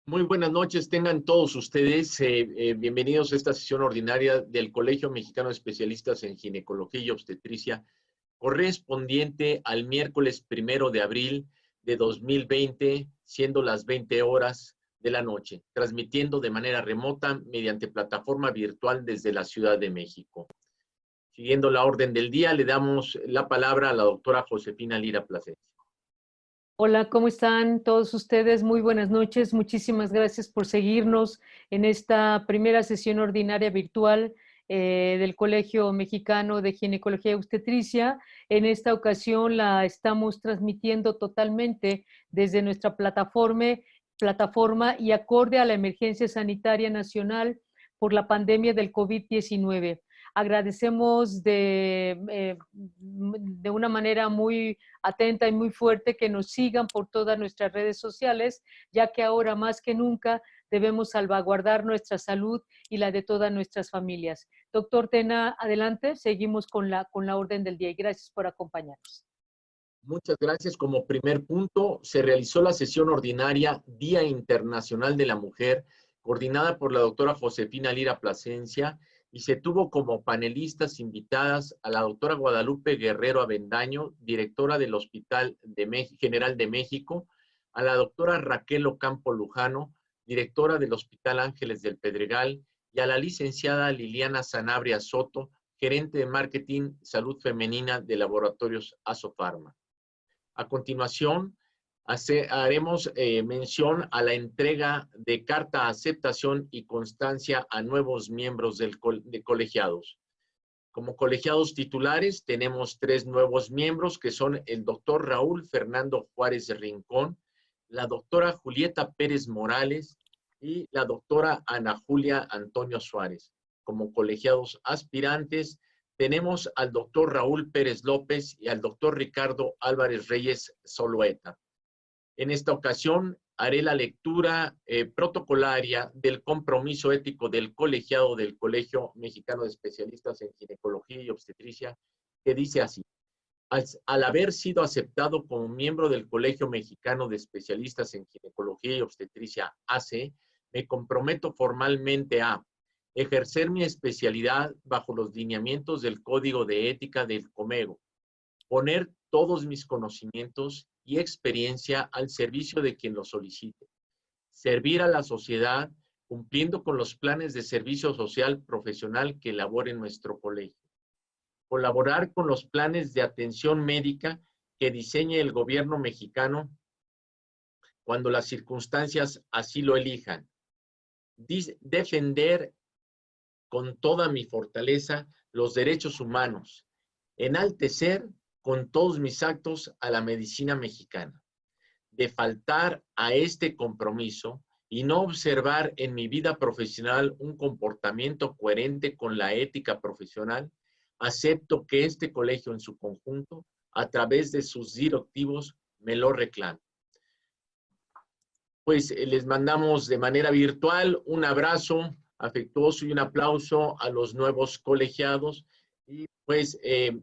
Muy buenas noches, tengan todos ustedes bienvenidos a esta sesión ordinaria del Colegio Mexicano de Especialistas en Ginecología y Obstetricia, correspondiente al miércoles 1 de abril de 2020, siendo las 20 horas de la noche, transmitiendo de manera remota mediante plataforma virtual desde la Ciudad de México. Siguiendo la orden del día, le damos la palabra a la doctora Josefina Lira Plasencia. Hola, ¿cómo están todos ustedes? Muy buenas noches. Muchísimas gracias por seguirnos en esta primera sesión ordinaria virtual del Colegio Mexicano de Ginecología y Obstetricia. En esta ocasión la estamos transmitiendo totalmente desde nuestra plataforma y acorde a la emergencia sanitaria nacional por la pandemia del COVID-19. Agradecemos de una manera muy atenta y muy fuerte que nos sigan por todas nuestras redes sociales, ya que ahora más que nunca debemos salvaguardar nuestra salud y la de todas nuestras familias. Doctor Tena, adelante, seguimos con la orden del día y gracias por acompañarnos. Muchas gracias. Como primer punto, se realizó la sesión ordinaria Día Internacional de la Mujer, coordinada por la doctora Josefina Lira Plasencia, y se tuvo como panelistas invitadas a la doctora Guadalupe Guerrero Avendaño, directora del Hospital General de México, a la doctora Raquel Ocampo Lujano, directora del Hospital Ángeles del Pedregal, y a la licenciada Liliana Sanabria Soto, gerente de Marketing Salud Femenina de Laboratorios Asofarma. A continuación, haremos mención a la entrega de carta de aceptación y constancia a nuevos miembros de colegiados. Como colegiados titulares tenemos 3 nuevos miembros que son el doctor Raúl Fernando Juárez Rincón, la doctora Julieta Pérez Morales y la doctora Ana Julia Antonio Suárez. Como colegiados aspirantes tenemos al doctor Raúl Pérez López y al doctor Ricardo Álvarez Reyes Soloeta. En esta ocasión haré la lectura protocolaria del compromiso ético del colegiado del Colegio Mexicano de Especialistas en Ginecología y Obstetricia, que dice así: al haber sido aceptado como miembro del Colegio Mexicano de Especialistas en Ginecología y Obstetricia, AC, me comprometo formalmente a ejercer mi especialidad bajo los lineamientos del Código de Ética del Comego, poner todos mis conocimientos y experiencia al servicio de quien lo solicite, servir a la sociedad cumpliendo con los planes de servicio social profesional que elabore nuestro colegio, colaborar con los planes de atención médica que diseñe el gobierno mexicano cuando las circunstancias así lo elijan, defender con toda mi fortaleza los derechos humanos, enaltecer con todos mis actos a la medicina mexicana. De faltar a este compromiso y no observar en mi vida profesional un comportamiento coherente con la ética profesional, acepto que este colegio en su conjunto, a través de sus directivos, me lo reclame. Pues les mandamos de manera virtual un abrazo afectuoso y un aplauso a los nuevos colegiados y pues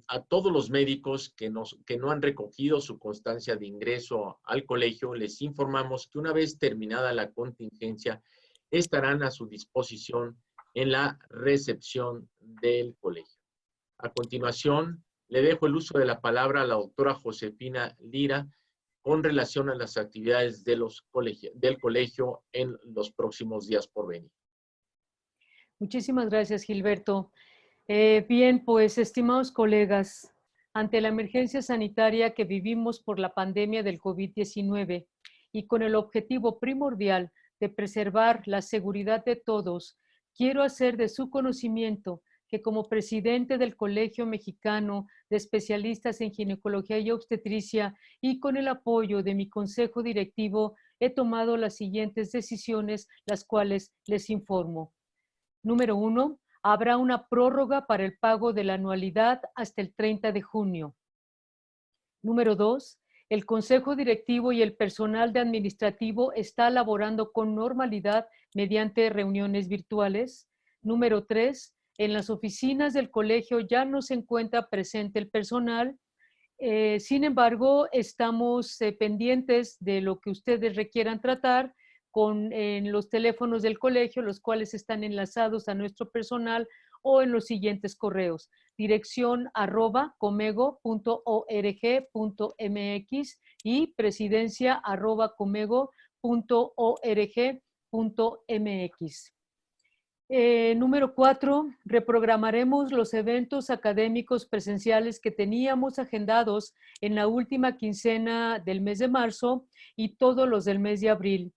a todos los médicos que no han recogido su constancia de ingreso al colegio, les informamos que una vez terminada la contingencia estarán a su disposición en la recepción del colegio. A continuación, le dejo el uso de la palabra a la doctora Josefina Lira con relación a las actividades del colegio en los próximos días por venir. Muchísimas gracias, Gilberto. Bien, pues, estimados colegas, ante la emergencia sanitaria que vivimos por la pandemia del COVID-19 y con el objetivo primordial de preservar la seguridad de todos, quiero hacer de su conocimiento que como presidente del Colegio Mexicano de Especialistas en Ginecología y Obstetricia y con el apoyo de mi consejo directivo, he tomado las siguientes decisiones, las cuales les informo. Número 1, habrá una prórroga para el pago de la anualidad hasta el 30 de junio. Número 2, el consejo directivo y el personal de administrativo está laborando con normalidad mediante reuniones virtuales. Número 3, en las oficinas del colegio ya no se encuentra presente el personal. Sin embargo, estamos pendientes de lo que ustedes requieran tratar en los teléfonos del colegio, los cuales están enlazados a nuestro personal, o en los siguientes correos: dirección @comego.org.mx y presidencia @comego.org.mx. Número 4, reprogramaremos los eventos académicos presenciales que teníamos agendados en la última quincena del mes de marzo y todos los del mes de abril.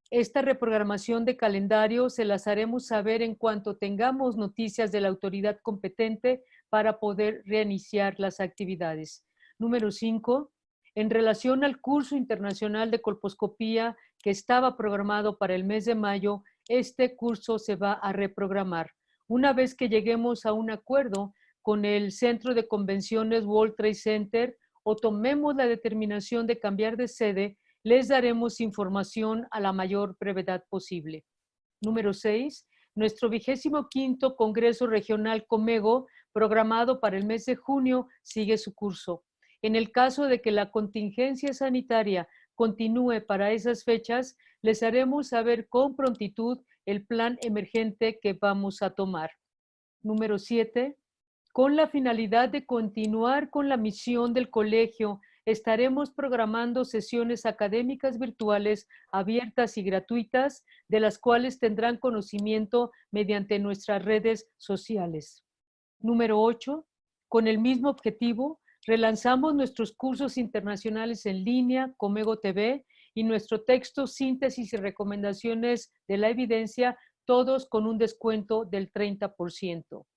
Esta reprogramación de calendario se las haremos saber en cuanto tengamos noticias de la autoridad competente para poder reiniciar las actividades. Número 5, en relación al curso internacional de colposcopía que estaba programado para el mes de mayo, este curso se va a reprogramar. Una vez que lleguemos a un acuerdo con el Centro de Convenciones World Trade Center o tomemos la determinación de cambiar de sede, les daremos información a la mayor brevedad posible. Número 6, nuestro 25º Congreso Regional Comego, programado para el mes de junio, sigue su curso. En el caso de que la contingencia sanitaria continúe para esas fechas, les haremos saber con prontitud el plan emergente que vamos a tomar. Número 7, con la finalidad de continuar con la misión del colegio, estaremos programando sesiones académicas virtuales abiertas y gratuitas, de las cuales tendrán conocimiento mediante nuestras redes sociales. Número 8, con el mismo objetivo, relanzamos nuestros cursos internacionales en línea, Comego TV, y nuestro texto, síntesis y recomendaciones de la evidencia, todos con un descuento del 30%.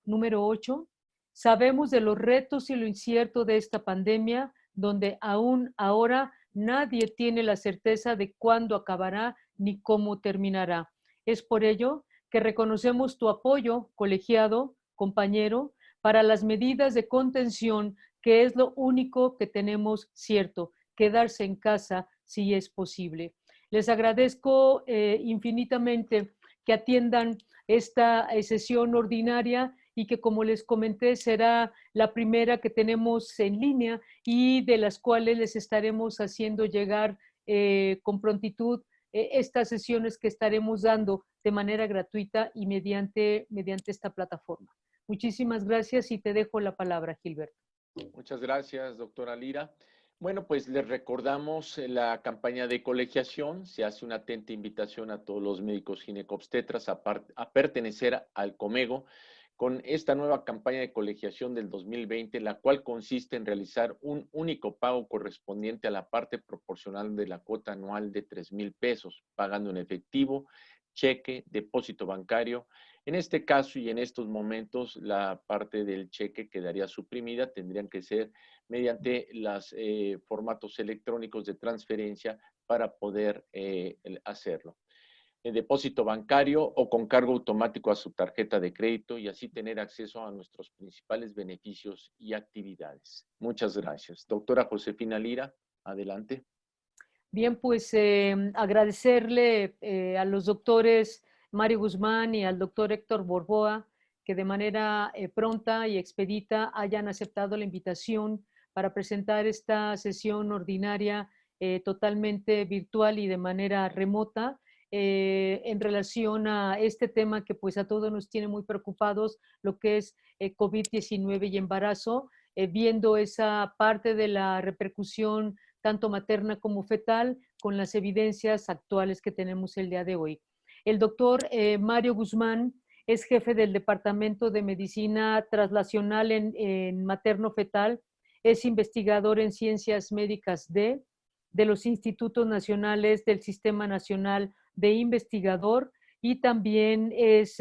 Número 8, sabemos de los retos y lo incierto de esta pandemia, donde aún ahora nadie tiene la certeza de cuándo acabará ni cómo terminará. Es por ello que reconocemos tu apoyo, colegiado, compañero, para las medidas de contención, que es lo único que tenemos cierto: quedarse en casa si es posible. Les agradezco infinitamente que atiendan esta sesión ordinaria y que, como les comenté, será la primera que tenemos en línea y de las cuales les estaremos haciendo llegar con prontitud estas sesiones que estaremos dando de manera gratuita y mediante esta plataforma. Muchísimas gracias y te dejo la palabra, Gilberto. Muchas gracias, doctora Lira. Bueno, pues les recordamos la campaña de colegiación. Se hace una atenta invitación a todos los médicos ginecobstetras a pertenecer al Comego con esta nueva campaña de colegiación del 2020, la cual consiste en realizar un único pago correspondiente a la parte proporcional de la cuota anual de 3,000 pesos, pagando en efectivo, cheque, depósito bancario. En este caso y en estos momentos, la parte del cheque quedaría suprimida, tendrían que ser mediante los formatos electrónicos de transferencia para poder hacerlo. El depósito bancario o con cargo automático a su tarjeta de crédito y así tener acceso a nuestros principales beneficios y actividades. Muchas gracias. Doctora Josefina Lira, adelante. Bien, pues agradecerle a los doctores Mario Guzmán y al doctor Héctor Borboa que de manera pronta y expedita hayan aceptado la invitación para presentar esta sesión ordinaria totalmente virtual y de manera remota en relación a este tema que pues a todos nos tiene muy preocupados, lo que es COVID-19 y embarazo, viendo esa parte de la repercusión tanto materna como fetal, con las evidencias actuales que tenemos el día de hoy. El doctor Mario Guzmán es jefe del Departamento de Medicina Translacional en materno-fetal, es investigador en Ciencias Médicas de los Institutos Nacionales del Sistema Nacional de Investigador y también es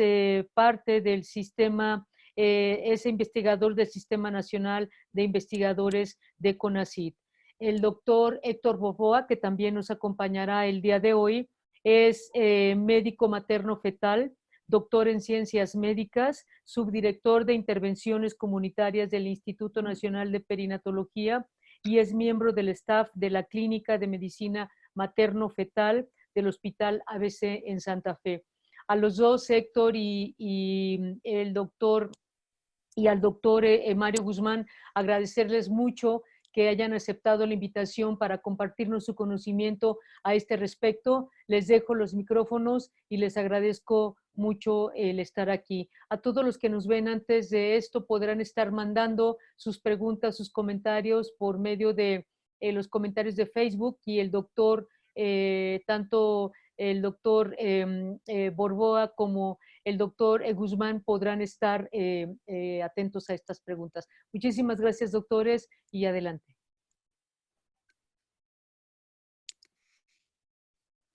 parte del sistema, es investigador del Sistema Nacional de Investigadores de CONACYT. El doctor Héctor Borboa, que también nos acompañará el día de hoy, es médico materno-fetal, doctor en Ciencias Médicas, subdirector de Intervenciones Comunitarias del Instituto Nacional de Perinatología y es miembro del staff de la Clínica de Medicina Materno-Fetal del Hospital ABC en Santa Fe. A los dos, Héctor y el doctor y al doctor Mario Guzmán, agradecerles mucho que hayan aceptado la invitación para compartirnos su conocimiento a este respecto. Les dejo los micrófonos y les agradezco mucho el estar aquí. A todos los que nos ven antes de esto podrán estar mandando sus preguntas, sus comentarios por medio de los comentarios de Facebook, y el doctor, tanto el doctor Borboa como el doctor Guzmán podrán estar atentos a estas preguntas. Muchísimas gracias, doctores, y adelante.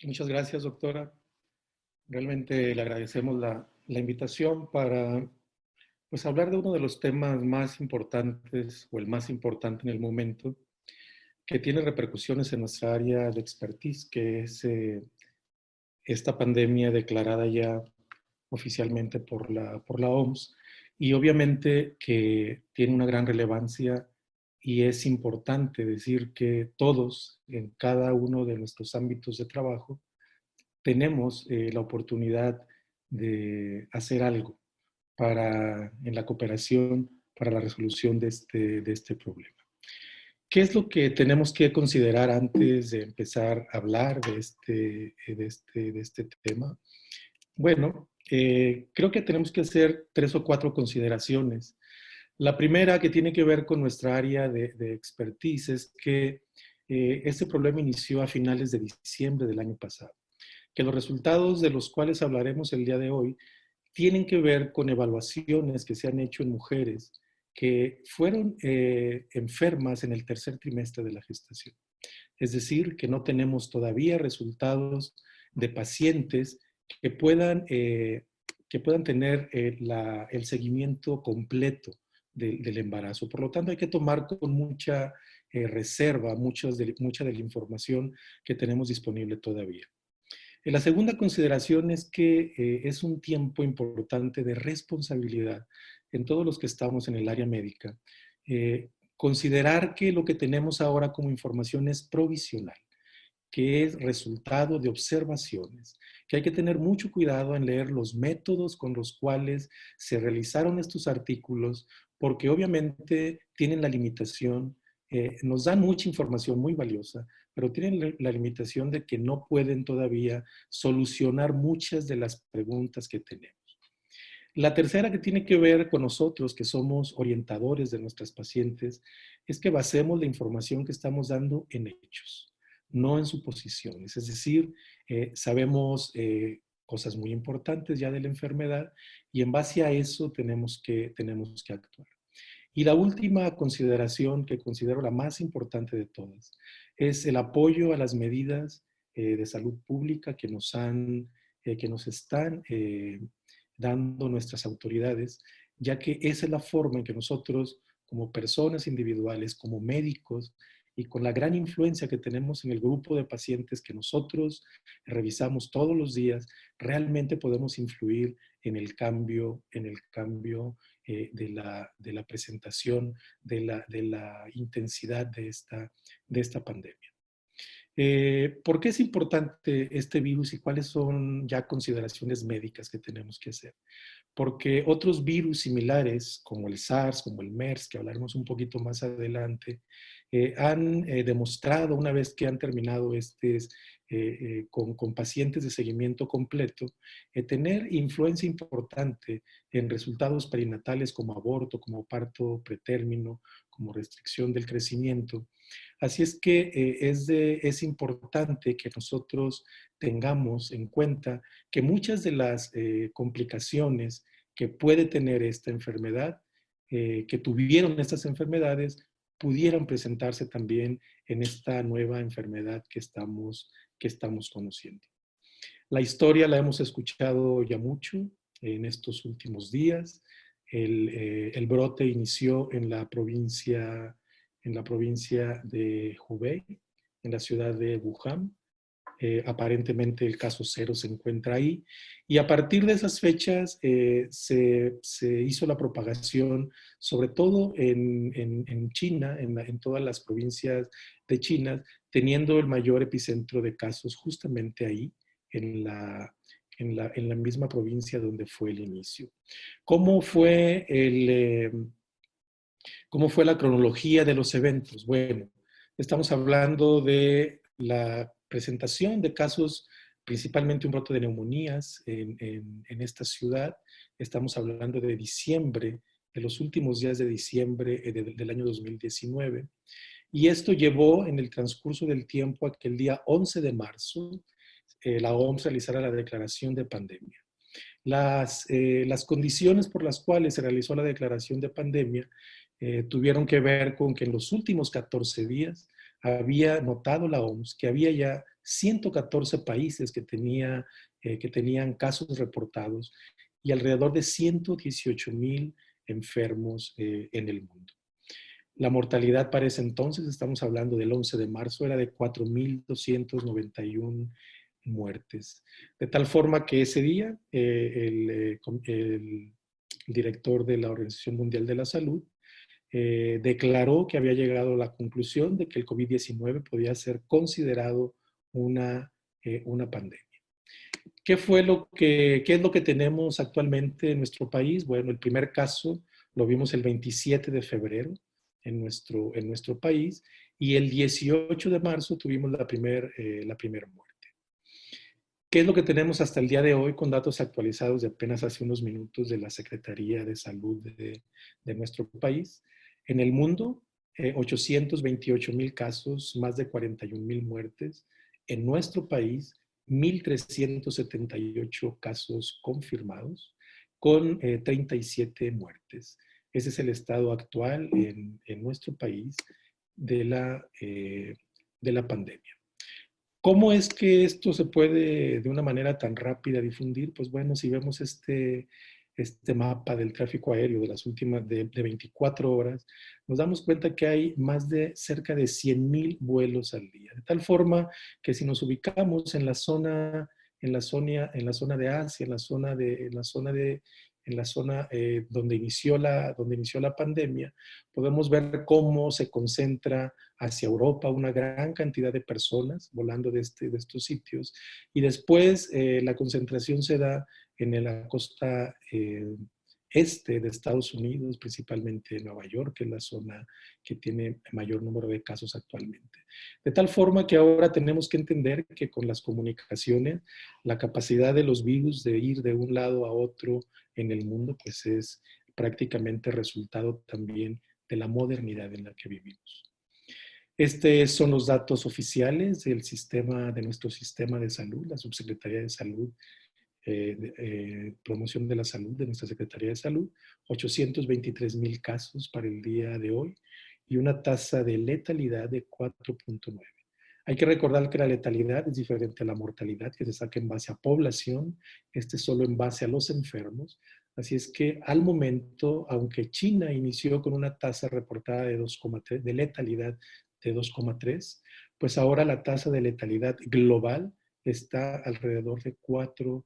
Muchas gracias, doctora. Realmente le agradecemos la invitación para pues, hablar de uno de los temas más importantes o el más importante en el momento, que tiene repercusiones en nuestra área de expertise, que es esta pandemia declarada ya oficialmente por la OMS, y obviamente que tiene una gran relevancia, y es importante decir que todos, en cada uno de nuestros ámbitos de trabajo, tenemos la oportunidad de hacer algo en la cooperación para la resolución de este problema. ¿Qué es lo que tenemos que considerar antes de empezar a hablar de este tema? Bueno, creo que tenemos que hacer 3 o 4 consideraciones. La primera, que tiene que ver con nuestra área de expertise, es que este problema inició a finales de diciembre del año pasado, que los resultados de los cuales hablaremos el día de hoy tienen que ver con evaluaciones que se han hecho en mujeres que fueron enfermas en el tercer trimestre de la gestación. Es decir, que no tenemos todavía resultados de pacientes que puedan tener el seguimiento completo del embarazo. Por lo tanto, hay que tomar con mucha reserva mucha de la información que tenemos disponible todavía. La segunda consideración es que es un tiempo importante de responsabilidad en todos los que estamos en el área médica. Considerar que lo que tenemos ahora como información es provisional, que es resultado de observaciones, que hay que tener mucho cuidado en leer los métodos con los cuales se realizaron estos artículos, porque obviamente tienen la limitación, nos dan mucha información muy valiosa, pero tienen la limitación de que no pueden todavía solucionar muchas de las preguntas que tenemos. La tercera, que tiene que ver con nosotros, que somos orientadores de nuestras pacientes, es que basemos la información que estamos dando en hechos, no en suposiciones. Es decir, sabemos cosas muy importantes ya de la enfermedad, y en base a eso tenemos que actuar. Y la última consideración, que considero la más importante de todas, es el apoyo a las medidas de salud pública que nos están dando nuestras autoridades, ya que esa es la forma en que nosotros, como personas individuales, como médicos, y con la gran influencia que tenemos en el grupo de pacientes que nosotros revisamos todos los días, realmente podemos influir en el cambio de la presentación, de la intensidad de esta pandemia. ¿Por qué es importante este virus y cuáles son ya consideraciones médicas que tenemos que hacer? Porque otros virus similares, como el SARS, como el MERS, que hablaremos un poquito más adelante, han demostrado, una vez que han terminado con pacientes de seguimiento completo, tener influencia importante en resultados perinatales como aborto, como parto pretérmino, como restricción del crecimiento. Así es que es importante que nosotros tengamos en cuenta que muchas de las complicaciones que puede tener esta enfermedad, que tuvieron estas enfermedades, pudieran presentarse también en esta nueva enfermedad que estamos conociendo. La historia la hemos escuchado ya mucho en estos últimos días. El brote inició en la provincia de Hubei, en la ciudad de Wuhan. Aparentemente el caso 0 se encuentra ahí, y a partir de esas fechas se hizo la propagación, sobre todo en China, en todas las provincias de China, teniendo el mayor epicentro de casos justamente ahí, en la misma provincia donde fue el inicio. ¿Cómo fue ¿Cómo fue la cronología de los eventos? Bueno, estamos hablando de la presentación de casos, principalmente un brote de neumonías en esta ciudad. Estamos hablando de diciembre, de los últimos días de diciembre del año 2019. Y esto llevó en el transcurso del tiempo a que el día 11 de marzo la OMS realizara la declaración de pandemia. Las condiciones por las cuales se realizó la declaración de pandemia tuvieron que ver con que en los últimos 14 días había notado la OMS que había ya 114 países que tenían casos reportados y alrededor de 118,000 enfermos en el mundo. La mortalidad para ese entonces, estamos hablando del 11 de marzo, era de 4,291 muertes. De tal forma que ese día el director de la Organización Mundial de la Salud declaró que había llegado a la conclusión de que el COVID-19 podía ser considerado una pandemia. ¿Qué es lo que tenemos actualmente en nuestro país? Bueno, el primer caso lo vimos el 27 de febrero en nuestro país y el 18 de marzo tuvimos la primera muerte. ¿Qué es lo que tenemos hasta el día de hoy con datos actualizados de apenas hace unos minutos de la Secretaría de Salud de nuestro país? En el mundo, 828,000 casos, más de 41,000 muertes. En nuestro país, 1,378 casos confirmados con 37 muertes. Ese es el estado actual en nuestro país de la pandemia. ¿Cómo es que esto se puede de una manera tan rápida difundir? Pues bueno, si vemos este mapa del tráfico aéreo de las últimas de 24 horas, nos damos cuenta que hay más de cerca de 100,000 vuelos al día. De tal forma que si nos ubicamos en la zona de Asia, donde inició la pandemia, podemos ver cómo se concentra hacia Europa una gran cantidad de personas volando de estos sitios y después la concentración se da en la costa este de Estados Unidos, principalmente Nueva York, que es la zona que tiene mayor número de casos actualmente. De tal forma que ahora tenemos que entender que con las comunicaciones, la capacidad de los virus de ir de un lado a otro en el mundo, pues es prácticamente resultado también de la modernidad en la que vivimos. Estos son los datos oficiales de nuestro sistema de salud, la Subsecretaría de Salud, Promoción de la Salud de nuestra Secretaría de Salud, 823,000 casos para el día de hoy y una tasa de letalidad de 4,9. Hay que recordar que la letalidad es diferente a la mortalidad, que se saca en base a población, este solo en base a los enfermos. Así es que al momento, aunque China inició con una tasa reportada de 2,3, de letalidad de 2,3, pues ahora la tasa de letalidad global está alrededor de 4,9%.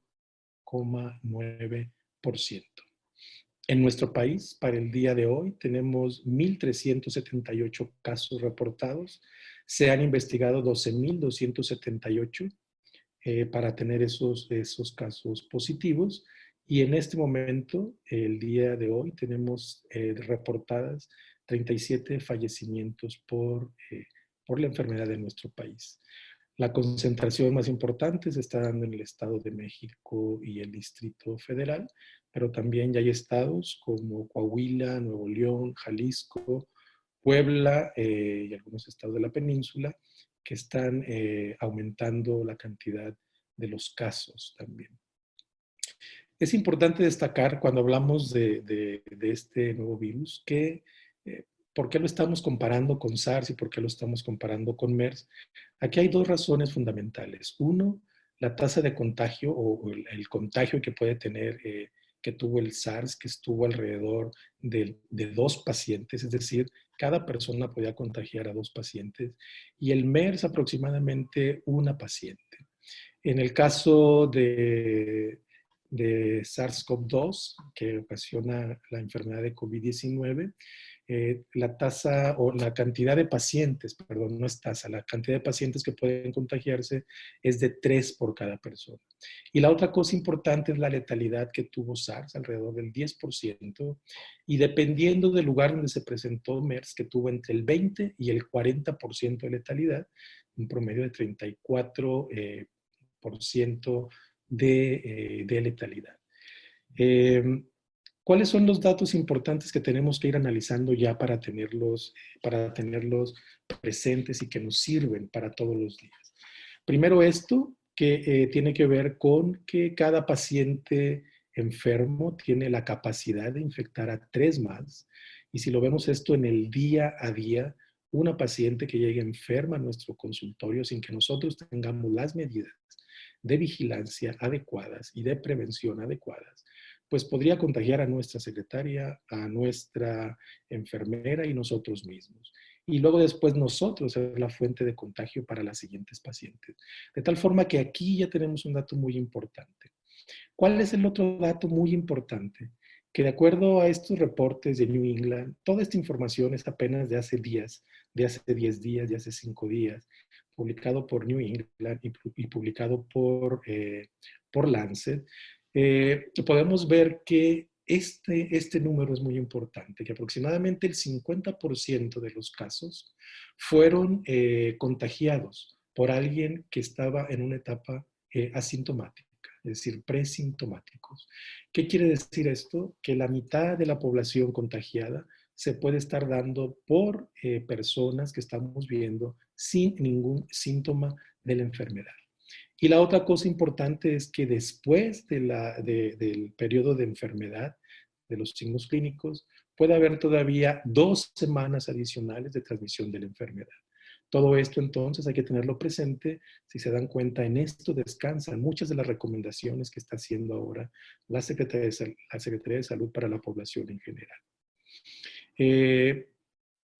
En nuestro país, para el día de hoy, tenemos 1,378 casos reportados. Se han investigado 12,278 para tener esos casos positivos. Y en este momento, el día de hoy, tenemos reportadas 37 fallecimientos por la enfermedad en nuestro país. La concentración más importante se está dando en el Estado de México y el Distrito Federal, pero también ya hay estados como Coahuila, Nuevo León, Jalisco, Puebla y algunos estados de la península que están aumentando la cantidad de los casos también. Es importante destacar cuando hablamos de este nuevo virus que ¿por qué lo estamos comparando con SARS y por qué lo estamos comparando con MERS? Aquí hay dos razones fundamentales. Uno, la tasa de contagio o el contagio que puede tener, que tuvo el SARS, que estuvo alrededor de 2 pacientes, es decir, cada persona podía contagiar a 2 pacientes, y el MERS aproximadamente 1 paciente. En el caso de SARS-CoV-2, que ocasiona la enfermedad de COVID-19, la tasa o la cantidad de pacientes, perdón, no es tasa, la cantidad de pacientes que pueden contagiarse es de 3 por cada persona. Y la otra cosa importante es la letalidad que tuvo SARS, alrededor del 10%, y dependiendo del lugar donde se presentó MERS, que tuvo entre el 20 y el 40% de letalidad, un promedio de 34% de letalidad. ¿Cuáles son los datos importantes que tenemos que ir analizando ya para tenerlos presentes y que nos sirven para todos los días? Primero esto, que tiene que ver con que cada paciente enfermo tiene la capacidad de infectar a 3 más. Y si lo vemos esto en el día a día, una paciente que llegue enferma a nuestro consultorio sin que nosotros tengamos las medidas de vigilancia adecuadas y de prevención adecuadas, pues podría contagiar a nuestra secretaria, a nuestra enfermera y nosotros mismos. Y luego después nosotros ser la fuente de contagio para las siguientes pacientes. De tal forma que aquí ya tenemos un dato muy importante. ¿Cuál es el otro dato muy importante? Que de acuerdo a estos reportes de New England, toda esta información es apenas de hace días, de hace 10 días, de hace 5 días, publicado por New England y publicado por Lancet. Podemos ver que este número es muy importante, que aproximadamente el 50% de los casos fueron contagiados por alguien que estaba en una etapa asintomática, es decir, presintomáticos. ¿Qué quiere decir esto? Que la mitad de la población contagiada se puede estar dando por personas que estamos viendo sin ningún síntoma de la enfermedad. Y la otra cosa importante es que después del periodo de enfermedad, de los signos clínicos, puede haber todavía 2 semanas adicionales de transmisión de la enfermedad. Todo esto entonces hay que tenerlo presente. Si se dan cuenta, en esto descansan muchas de las recomendaciones que está haciendo ahora la Secretaría de Salud para la población en general.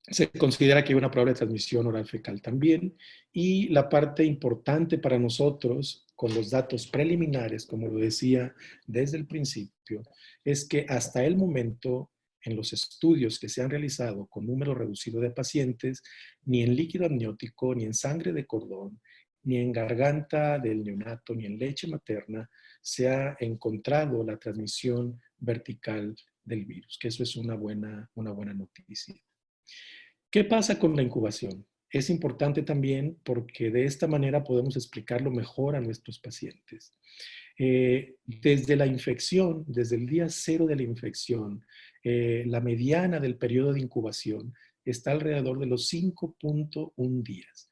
Se considera que hay una probable transmisión oral fecal también, y la parte importante para nosotros con los datos preliminares, como lo decía desde el principio, es que hasta el momento en los estudios que se han realizado con número reducido de pacientes, ni en líquido amniótico, ni en sangre de cordón, ni en garganta del neonato, ni en leche materna, se ha encontrado la transmisión vertical del virus, que eso es una buena noticia. ¿Qué pasa con la incubación? Es importante también porque de esta manera podemos explicarlo mejor a nuestros pacientes. Desde la infección, desde el día 0 de la infección, la mediana del periodo de incubación está alrededor de los 5.1 días.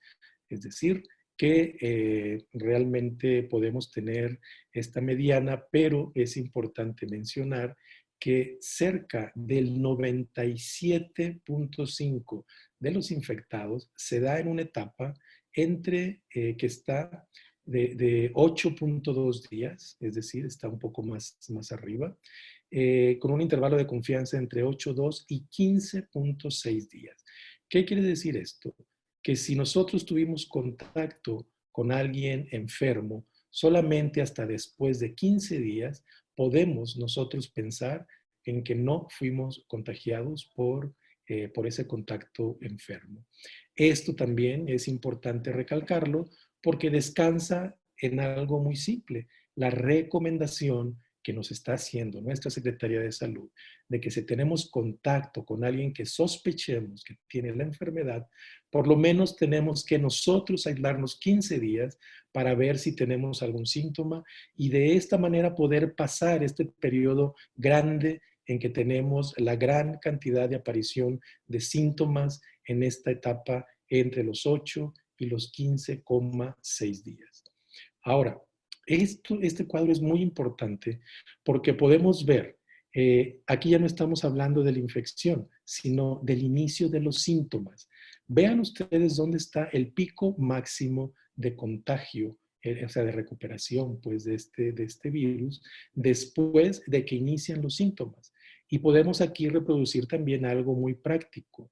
Es decir, que realmente podemos tener esta mediana, pero es importante mencionar que cerca del 97.5 de los infectados se da en una etapa entre que está de 8.2 días, es decir, está un poco más arriba, con un intervalo de confianza entre 8.2 y 15.6 días. ¿Qué quiere decir esto? Que si nosotros tuvimos contacto con alguien enfermo solamente hasta después de 15 días, podemos nosotros pensar en que no fuimos contagiados por ese contacto enfermo. Esto también es importante recalcarlo porque descansa en algo muy simple, la recomendación que nos está haciendo nuestra Secretaría de Salud de que si tenemos contacto con alguien que sospechemos que tiene la enfermedad, por lo menos tenemos que nosotros aislarnos 15 días para ver si tenemos algún síntoma y de esta manera poder pasar este periodo grande en que tenemos la gran cantidad de aparición de síntomas en esta etapa entre los 8 y los 15,6 días. Ahora, este cuadro es muy importante porque podemos ver, aquí ya no estamos hablando de la infección, sino del inicio de los síntomas. Vean ustedes dónde está el pico máximo de contagio, o sea, de recuperación pues, de este virus, después de que inician los síntomas. Y podemos aquí reproducir también algo muy práctico.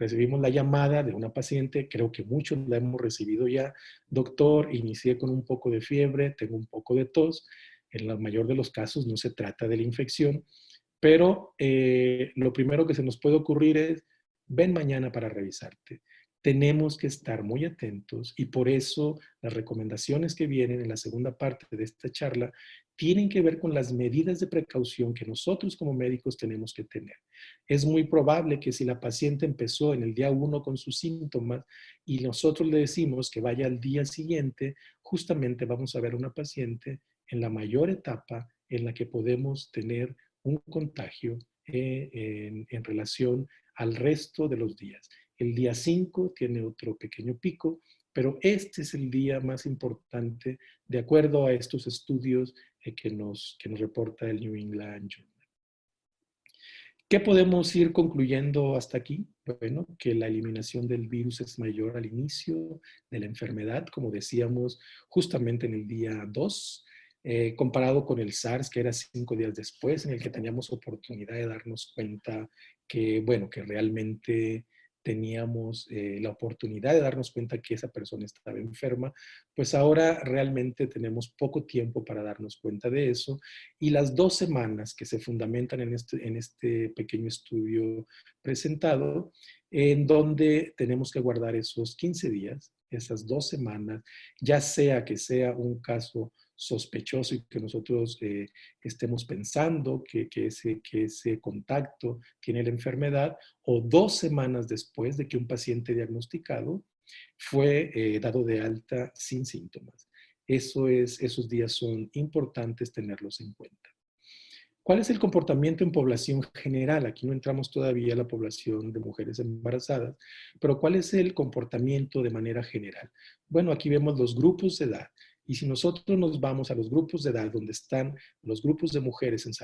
Recibimos la llamada de una paciente, creo que muchos la hemos recibido ya. Doctor, inicié con un poco de fiebre, tengo un poco de tos. En la mayor de los casos no se trata de la infección, Pero lo primero que se nos puede ocurrir es, ven mañana para revisarte. Tenemos que estar muy atentos y por eso las recomendaciones que vienen en la segunda parte de esta charla tienen que ver con las medidas de precaución que nosotros como médicos tenemos que tener. Es muy probable que si la paciente empezó en el día 1 con sus síntomas y nosotros le decimos que vaya al día siguiente, justamente vamos a ver una paciente en la mayor etapa en la que podemos tener un contagio en relación al resto de los días. El día 5 tiene otro pequeño pico, pero este es el día más importante de acuerdo a estos estudios que nos reporta el New England Journal. ¿Qué podemos ir concluyendo hasta aquí? Bueno, que la eliminación del virus es mayor al inicio de la enfermedad, como decíamos justamente en el día 2, comparado con el SARS, que era 5 días después, en el que teníamos oportunidad de darnos cuenta que, bueno, que realmente teníamos la oportunidad de darnos cuenta que esa persona estaba enferma, pues ahora realmente tenemos poco tiempo para darnos cuenta de eso y las 2 semanas que se fundamentan en este pequeño estudio presentado, en donde tenemos que guardar esos 15 días, esas 2 semanas, ya sea que sea un caso sospechoso y que nosotros estemos pensando que ese contacto tiene la enfermedad, o 2 semanas después de que un paciente diagnosticado fue dado de alta sin síntomas. Esos días son importantes tenerlos en cuenta. ¿Cuál es el comportamiento en población general? Aquí no entramos todavía a la población de mujeres embarazadas, pero ¿cuál es el comportamiento de manera general? Bueno, aquí vemos los grupos de edad. Y si nosotros nos vamos a los grupos de edad donde están los grupos de mujeres en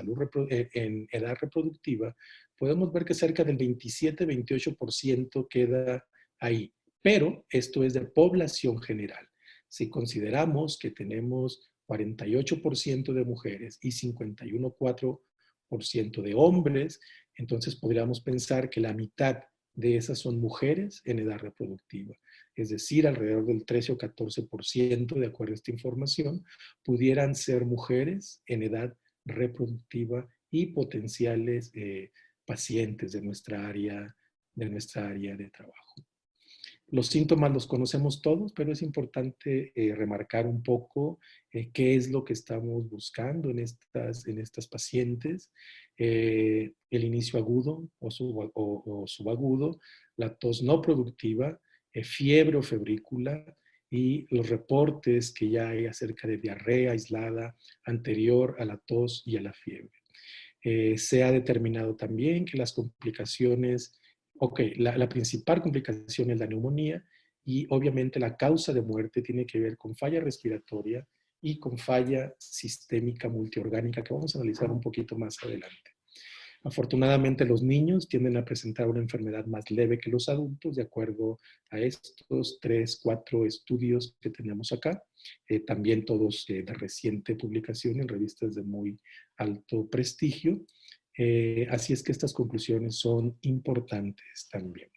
edad reproductiva, podemos ver que cerca del 27-28% queda ahí. Pero esto es de población general. Si consideramos que tenemos 48% de mujeres y 51,4% de hombres, entonces podríamos pensar que la mitad de esas son mujeres en edad reproductiva. Es decir, alrededor del 13 o 14%, de acuerdo a esta información, pudieran ser mujeres en edad reproductiva y potenciales pacientes de nuestra área de trabajo. Los síntomas los conocemos todos, pero es importante remarcar un poco qué es lo que estamos buscando en estas pacientes. El inicio agudo o subagudo, la tos no productiva, fiebre o febrícula y los reportes que ya hay acerca de diarrea aislada anterior a la tos y a la fiebre. Se ha determinado también que las complicaciones, la principal complicación es la neumonía y obviamente la causa de muerte tiene que ver con falla respiratoria y con falla sistémica multiorgánica que vamos a analizar un poquito más adelante. Afortunadamente los niños tienden a presentar una enfermedad más leve que los adultos, de acuerdo a estos 3, 4 estudios que tenemos acá, también todos de reciente publicación en revistas de muy alto prestigio. Así es que estas conclusiones son importantes también.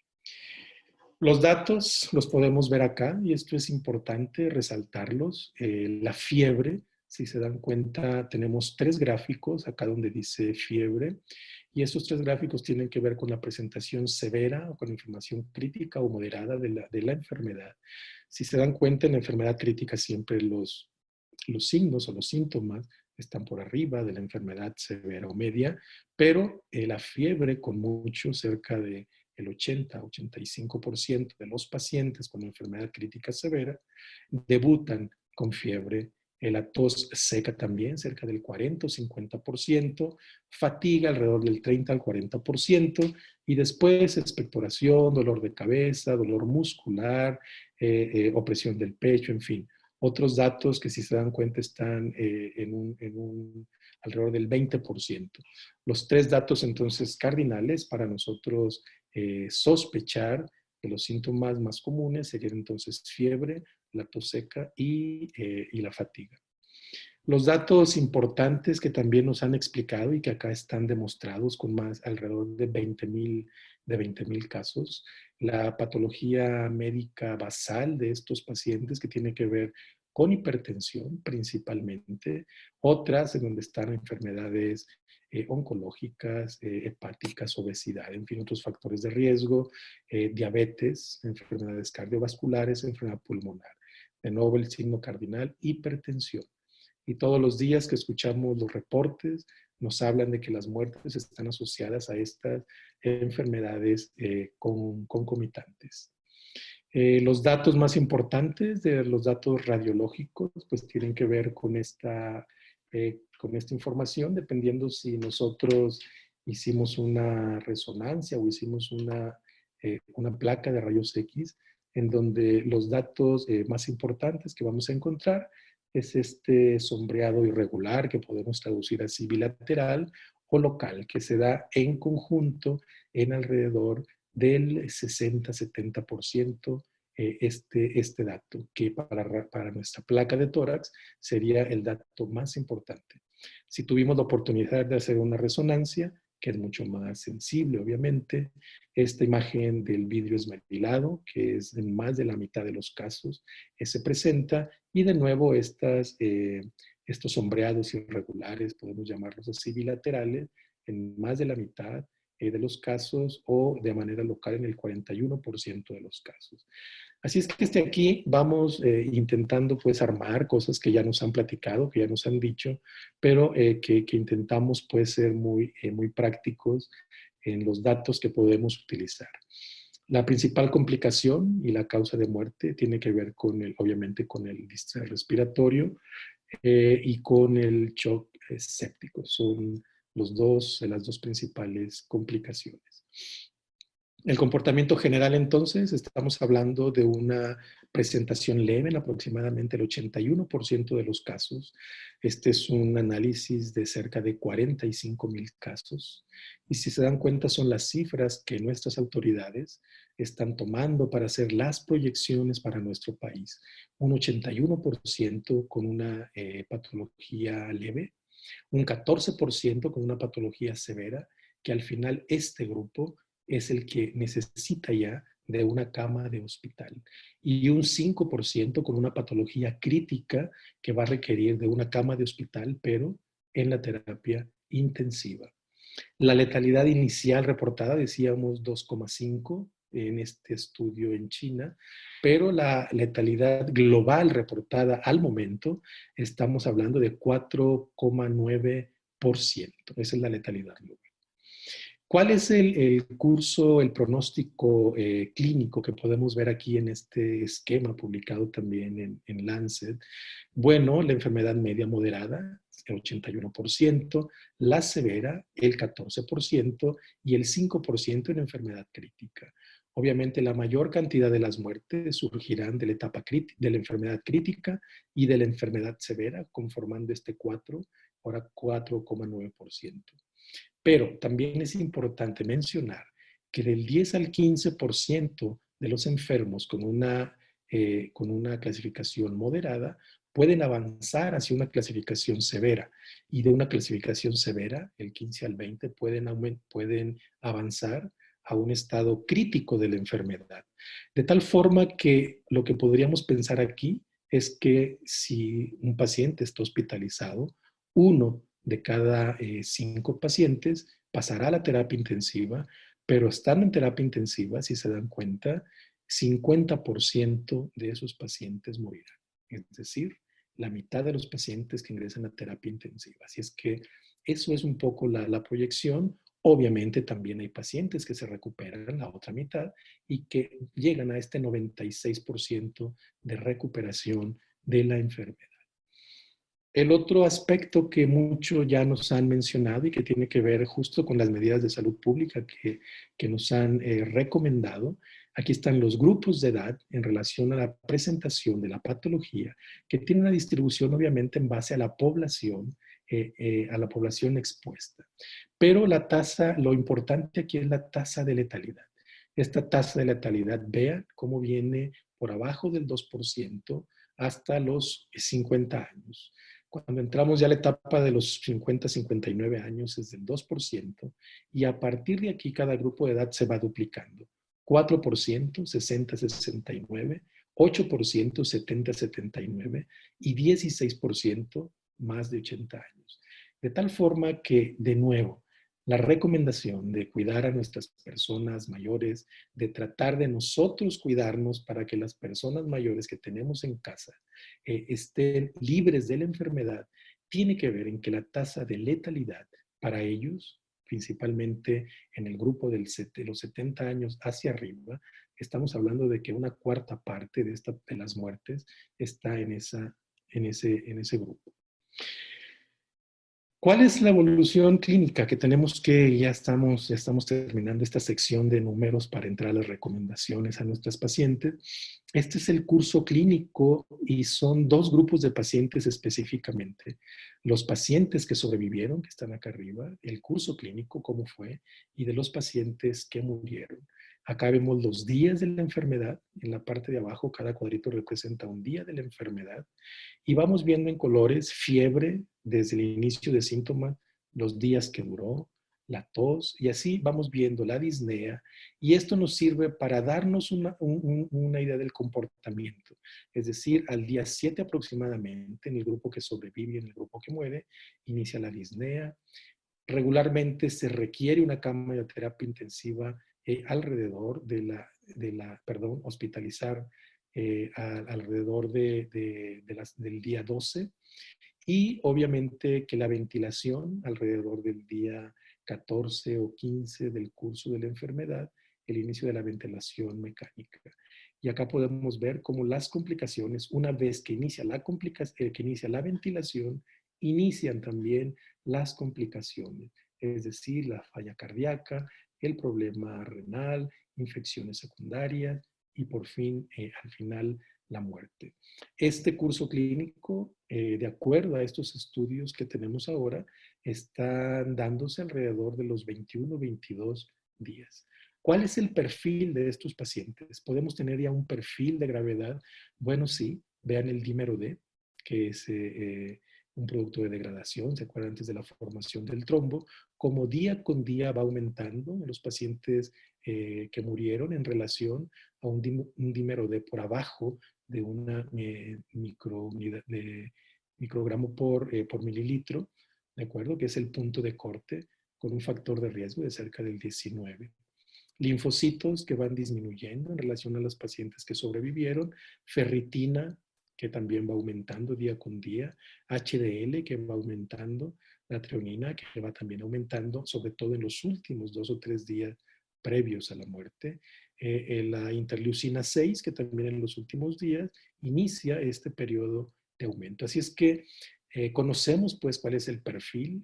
Los datos los podemos ver acá y esto es importante resaltarlos. La fiebre, si se dan cuenta, tenemos 3 gráficos acá donde dice fiebre y estos 3 gráficos tienen que ver con la presentación severa o con información crítica o moderada de la enfermedad. Si se dan cuenta, en la enfermedad crítica siempre los signos o los síntomas están por arriba de la enfermedad severa o media, pero la fiebre con mucho, cerca de el 80-85% de los pacientes con enfermedad crítica severa debutan con fiebre. La tos seca también, cerca del 40 o 50%, fatiga alrededor del 30 al 40%, y después expectoración, dolor de cabeza, dolor muscular, opresión del pecho, en fin. Otros datos que si se dan cuenta están alrededor del 20%. Los 3 datos entonces cardinales para nosotros sospechar de los síntomas más comunes serían entonces fiebre, la tos seca y la fatiga. Los datos importantes que también nos han explicado y que acá están demostrados con más alrededor de 20,000 casos, la patología médica basal de estos pacientes que tiene que ver con hipertensión principalmente, otras en donde están enfermedades oncológicas, hepáticas, obesidad, en fin, otros factores de riesgo, diabetes, enfermedades cardiovasculares, enfermedad pulmonar. De nuevo el signo cardinal, hipertensión. Y todos los días que escuchamos los reportes nos hablan de que las muertes están asociadas a estas enfermedades concomitantes. Los datos más importantes de los datos radiológicos pues tienen que ver con esta información, dependiendo si nosotros hicimos una resonancia o hicimos una placa de rayos X, en donde los datos más importantes que vamos a encontrar es este sombreado irregular, que podemos traducir así bilateral, o local, que se da en conjunto en alrededor del 60-70% este dato, que para nuestra placa de tórax sería el dato más importante. Si tuvimos la oportunidad de hacer una resonancia, que es mucho más sensible, obviamente, esta imagen del vidrio esmerilado, que es en más de la mitad de los casos, se presenta, y de nuevo estos sombreados irregulares, podemos llamarlos así, bilaterales, en más de la mitad de los casos, o de manera local en el 41% de los casos. Así es que aquí vamos intentando pues armar cosas que ya nos han platicado, que ya nos han dicho, pero que intentamos pues ser muy prácticos en los datos que podemos utilizar. La principal complicación y la causa de muerte tiene que ver obviamente con el distrés respiratorio y con el shock séptico. Son las dos principales complicaciones. El comportamiento general, entonces, estamos hablando de una presentación leve en aproximadamente el 81% de los casos. Este es un análisis de cerca de 45,000 casos. Y si se dan cuenta, son las cifras que nuestras autoridades están tomando para hacer las proyecciones para nuestro país. Un 81% con una patología leve, un 14% con una patología severa, que al final este grupo es el que necesita ya de una cama de hospital, y un 5% con una patología crítica que va a requerir de una cama de hospital, pero en la terapia intensiva. La letalidad inicial reportada, decíamos 2,5 en este estudio en China, pero la letalidad global reportada al momento, estamos hablando de 4,9%. Esa es la letalidad global. ¿Cuál es el curso, el pronóstico clínico que podemos ver aquí en este esquema publicado también en Lancet? Bueno, la enfermedad media moderada, el 81%, la severa, el 14%, y el 5% en enfermedad crítica. Obviamente, la mayor cantidad de las muertes surgirán de la etapa de la enfermedad crítica y de la enfermedad severa, conformando este 4,9%. Pero también es importante mencionar que del 10 al 15% de los enfermos con una clasificación moderada pueden avanzar hacia una clasificación severa, y de una clasificación severa, el 15 al 20, pueden avanzar a un estado crítico de la enfermedad. De tal forma que lo que podríamos pensar aquí es que si un paciente está hospitalizado, uno de cada 5 pacientes pasará a la terapia intensiva, pero estando en terapia intensiva, si se dan cuenta, 50% de esos pacientes morirán. Es decir, la mitad de los pacientes que ingresan a terapia intensiva. Así es que eso es un poco la proyección. Obviamente también hay pacientes que se recuperan, la otra mitad, y que llegan a este 96% de recuperación de la enfermedad. El otro aspecto que mucho ya nos han mencionado y que tiene que ver justo con las medidas de salud pública que nos han recomendado, aquí están los grupos de edad en relación a la presentación de la patología, que tiene una distribución obviamente en base a la población expuesta. Pero la tasa, lo importante aquí es la tasa de letalidad. Esta tasa de letalidad, vean cómo viene por abajo del 2% hasta los 50 años. Cuando entramos ya a la etapa de los 50-59 años es del 2% y a partir de aquí cada grupo de edad se va duplicando. 4%, 60-69, 8%, 70-79 y 16% más de 80 años. De tal forma que, de nuevo, la recomendación de cuidar a nuestras personas mayores, de tratar de nosotros cuidarnos para que las personas mayores que tenemos en casa estén libres de la enfermedad, tiene que ver en que la tasa de letalidad para ellos, principalmente en el grupo de los 70 años hacia arriba, estamos hablando de que una cuarta parte de las muertes está en ese grupo. ¿Cuál es la evolución clínica que tenemos que, ya estamos terminando esta sección de números para entrar a las recomendaciones a nuestras pacientes? Este es el curso clínico y son dos grupos de pacientes específicamente. Los pacientes que sobrevivieron, que están acá arriba, el curso clínico, cómo fue, y de los pacientes que murieron. Acá vemos los días de la enfermedad. En la parte de abajo, cada cuadrito representa un día de la enfermedad. Y vamos viendo en colores fiebre desde el inicio de síntomas, los días que duró, la tos, y así vamos viendo la disnea. Y esto nos sirve para darnos una idea del comportamiento. Es decir, al día 7 aproximadamente, en el grupo que sobrevive y en el grupo que muere, inicia la disnea. Regularmente se requiere una cama de terapia intensiva alrededor hospitalizar alrededor del día 12 y obviamente que la ventilación alrededor del día 14 o 15 del curso de la enfermedad, el inicio de la ventilación mecánica. Y acá podemos ver cómo las complicaciones, una vez que inicia la ventilación, inician también las complicaciones, es decir, la falla cardíaca, el problema renal, infecciones secundarias y por fin, al final, la muerte. Este curso clínico, de acuerdo a estos estudios que tenemos ahora, están dándose alrededor de los 21-22 días. ¿Cuál es el perfil de estos pacientes? ¿Podemos tener ya un perfil de gravedad? Bueno, sí. Vean el dímero D, que es un producto de degradación, ¿se acuerdan antes de la formación del trombo? Como día con día va aumentando en los pacientes que murieron en relación a un dímero D por abajo de una microgramo por mililitro, ¿de acuerdo? Que es el punto de corte con un factor de riesgo de cerca del 19. Linfocitos que van disminuyendo en relación a los pacientes que sobrevivieron, ferritina que también va aumentando día con día, HDL que va aumentando, la treonina que va también aumentando, sobre todo en los últimos 2 o 3 días previos a la muerte, la interleucina 6 que también en los últimos días inicia este periodo de aumento. Así es que conocemos pues cuál es el perfil,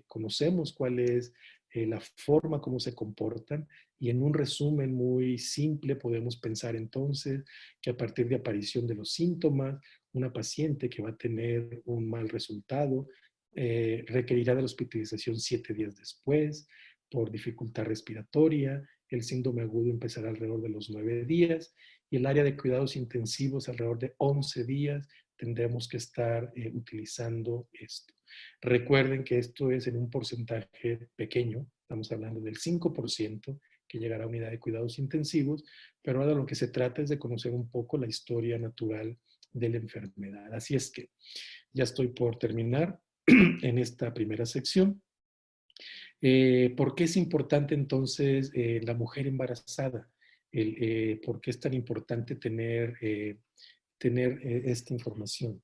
conocemos cuál es la forma como se comportan y en un resumen muy simple podemos pensar entonces que a partir de aparición de los síntomas, una paciente que va a tener un mal resultado requerirá de la hospitalización 7 días después por dificultad respiratoria, el síndrome agudo empezará alrededor de los 9 días y el área de cuidados intensivos alrededor de 11 días tendremos que estar utilizando esto. Recuerden que esto es en un porcentaje pequeño, estamos hablando del 5% que llegará a unidad de cuidados intensivos, pero ahora lo que se trata es de conocer un poco la historia natural de la enfermedad. Así es que ya estoy por terminar en esta primera sección. ¿Por qué es importante entonces la mujer embarazada? ¿Por qué es tan importante tener esta información?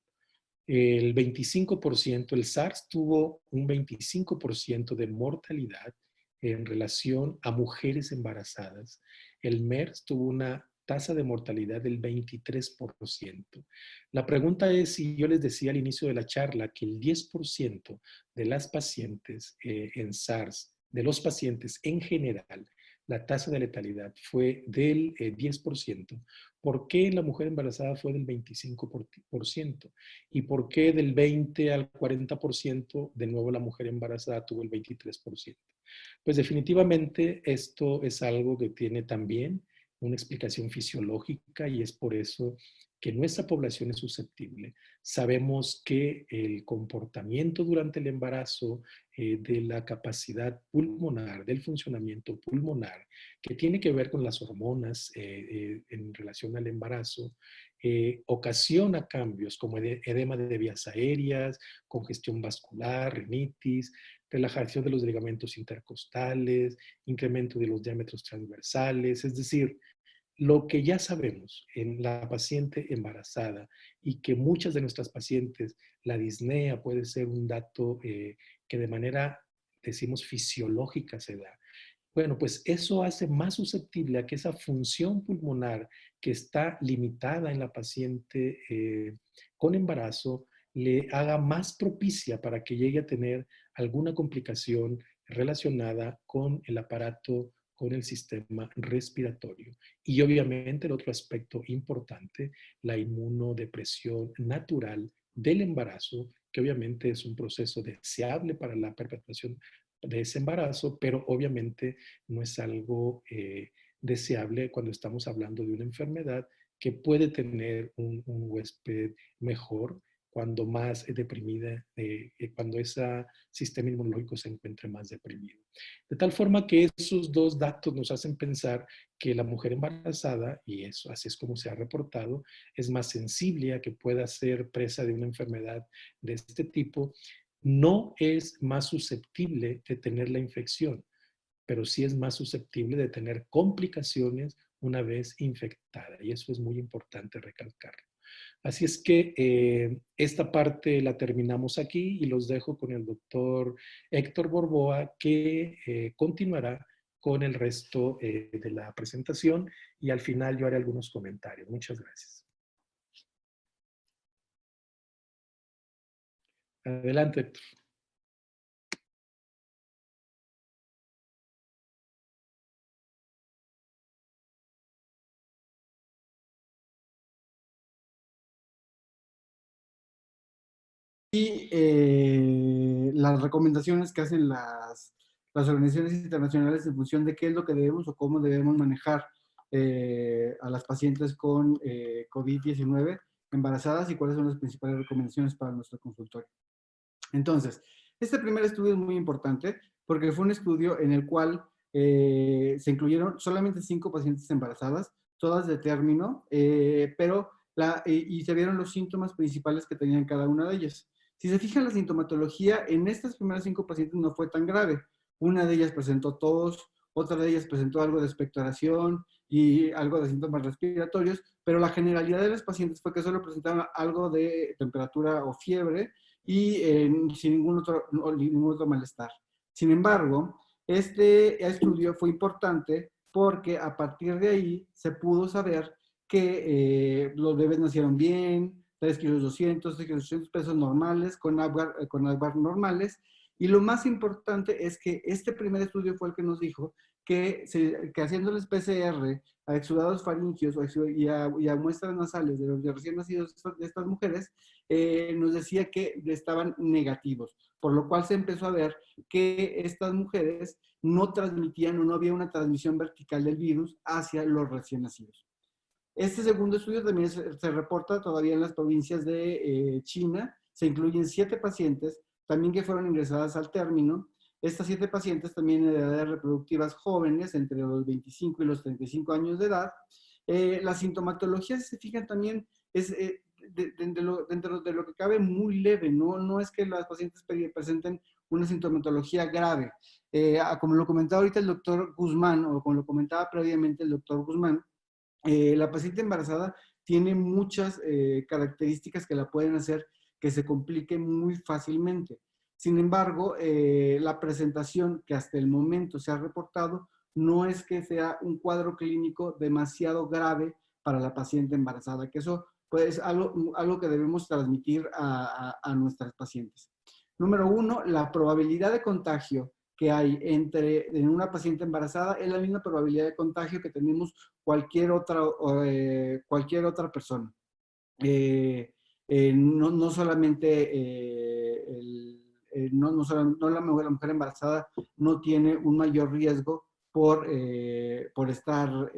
El 25%, el SARS tuvo un 25% de mortalidad en relación a mujeres embarazadas. El MERS tuvo una tasa de mortalidad del 23%. La pregunta es si yo les decía al inicio de la charla que el 10% de las pacientes en SARS, de los pacientes en general, la tasa de letalidad fue del 10%. ¿Por qué la mujer embarazada fue del 25%? ¿Y por qué del 20 al 40% de nuevo la mujer embarazada tuvo el 23%? Pues definitivamente esto es algo que tiene también una explicación fisiológica y es por eso que nuestra población es susceptible. Sabemos que el comportamiento durante el embarazo, de la capacidad pulmonar, del funcionamiento pulmonar, que tiene que ver con las hormonas en relación al embarazo, ocasiona cambios como edema de vías aéreas, congestión vascular, rinitis, relajación de los ligamentos intercostales, incremento de los diámetros transversales, es decir, lo que ya sabemos en la paciente embarazada y que muchas de nuestras pacientes, la disnea puede ser un dato que de manera, decimos, fisiológica se da. Bueno, pues eso hace más susceptible a que esa función pulmonar que está limitada en la paciente con embarazo le haga más propicia para que llegue a tener alguna complicación relacionada con el aparato, con el sistema respiratorio. Y obviamente el otro aspecto importante, la inmunodepresión natural del embarazo, que obviamente es un proceso deseable para la perpetuación de ese embarazo, pero obviamente no es algo deseable cuando estamos hablando de una enfermedad que puede tener un huésped mejor cuando más deprimida, cuando ese sistema inmunológico se encuentre más deprimido. De tal forma que esos dos datos nos hacen pensar que la mujer embarazada, y eso así es como se ha reportado, es más sensible a que pueda ser presa de una enfermedad de este tipo. No es más susceptible de tener la infección, pero sí es más susceptible de tener complicaciones una vez infectada. Y eso es muy importante recalcarlo. Así es que esta parte la terminamos aquí y los dejo con el doctor Héctor Borboa, que continuará con el resto de la presentación y al final yo haré algunos comentarios. Muchas gracias. Adelante, Héctor. Y las recomendaciones que hacen las organizaciones internacionales en función de qué es lo que debemos o cómo debemos manejar a las pacientes con COVID-19 embarazadas y cuáles son las principales recomendaciones para nuestro consultorio. Entonces, este primer estudio es muy importante porque fue un estudio en el cual se incluyeron solamente 5 pacientes embarazadas, todas de término, pero y se vieron los síntomas principales que tenían cada una de ellas. Si se fijan, la sintomatología en estas primeras 5 pacientes no fue tan grave. Una de ellas presentó tos, otra de ellas presentó algo de expectoración y algo de síntomas respiratorios, pero la generalidad de las pacientes fue que solo presentaron algo de temperatura o fiebre y sin ningún otro malestar. Sin embargo, este estudio fue importante porque a partir de ahí se pudo saber que los bebés nacieron bien, 3 kilos 200, 3 kilos 200 pesos normales, con Apgar normales. Y lo más importante es que este primer estudio fue el que nos dijo que haciéndoles PCR a exudados faringios y a muestras nasales de los recién nacidos de estas mujeres, nos decía que estaban negativos, por lo cual se empezó a ver que estas mujeres no transmitían o no había una transmisión vertical del virus hacia los recién nacidos. Este segundo estudio también se reporta todavía en las provincias de China. Se incluyen 7 pacientes también que fueron ingresadas al término. Estas 7 pacientes también en edades reproductivas jóvenes, entre los 25 y los 35 años de edad. La sintomatología, si se fijan, también es dentro de lo que cabe muy leve. No es que las pacientes presenten una sintomatología grave. Como lo comentaba ahorita el doctor Guzmán, o como lo comentaba previamente el doctor Guzmán, la paciente embarazada tiene muchas características que la pueden hacer que se complique muy fácilmente. Sin embargo, la presentación que hasta el momento se ha reportado no es que sea un cuadro clínico demasiado grave para la paciente embarazada, que eso pues, es algo que debemos transmitir a nuestras pacientes. Número 1, la probabilidad de contagio que hay en una paciente embarazada es la misma probabilidad de contagio que tenemos cualquier otra persona. No solamente la mujer embarazada no tiene un mayor riesgo por estar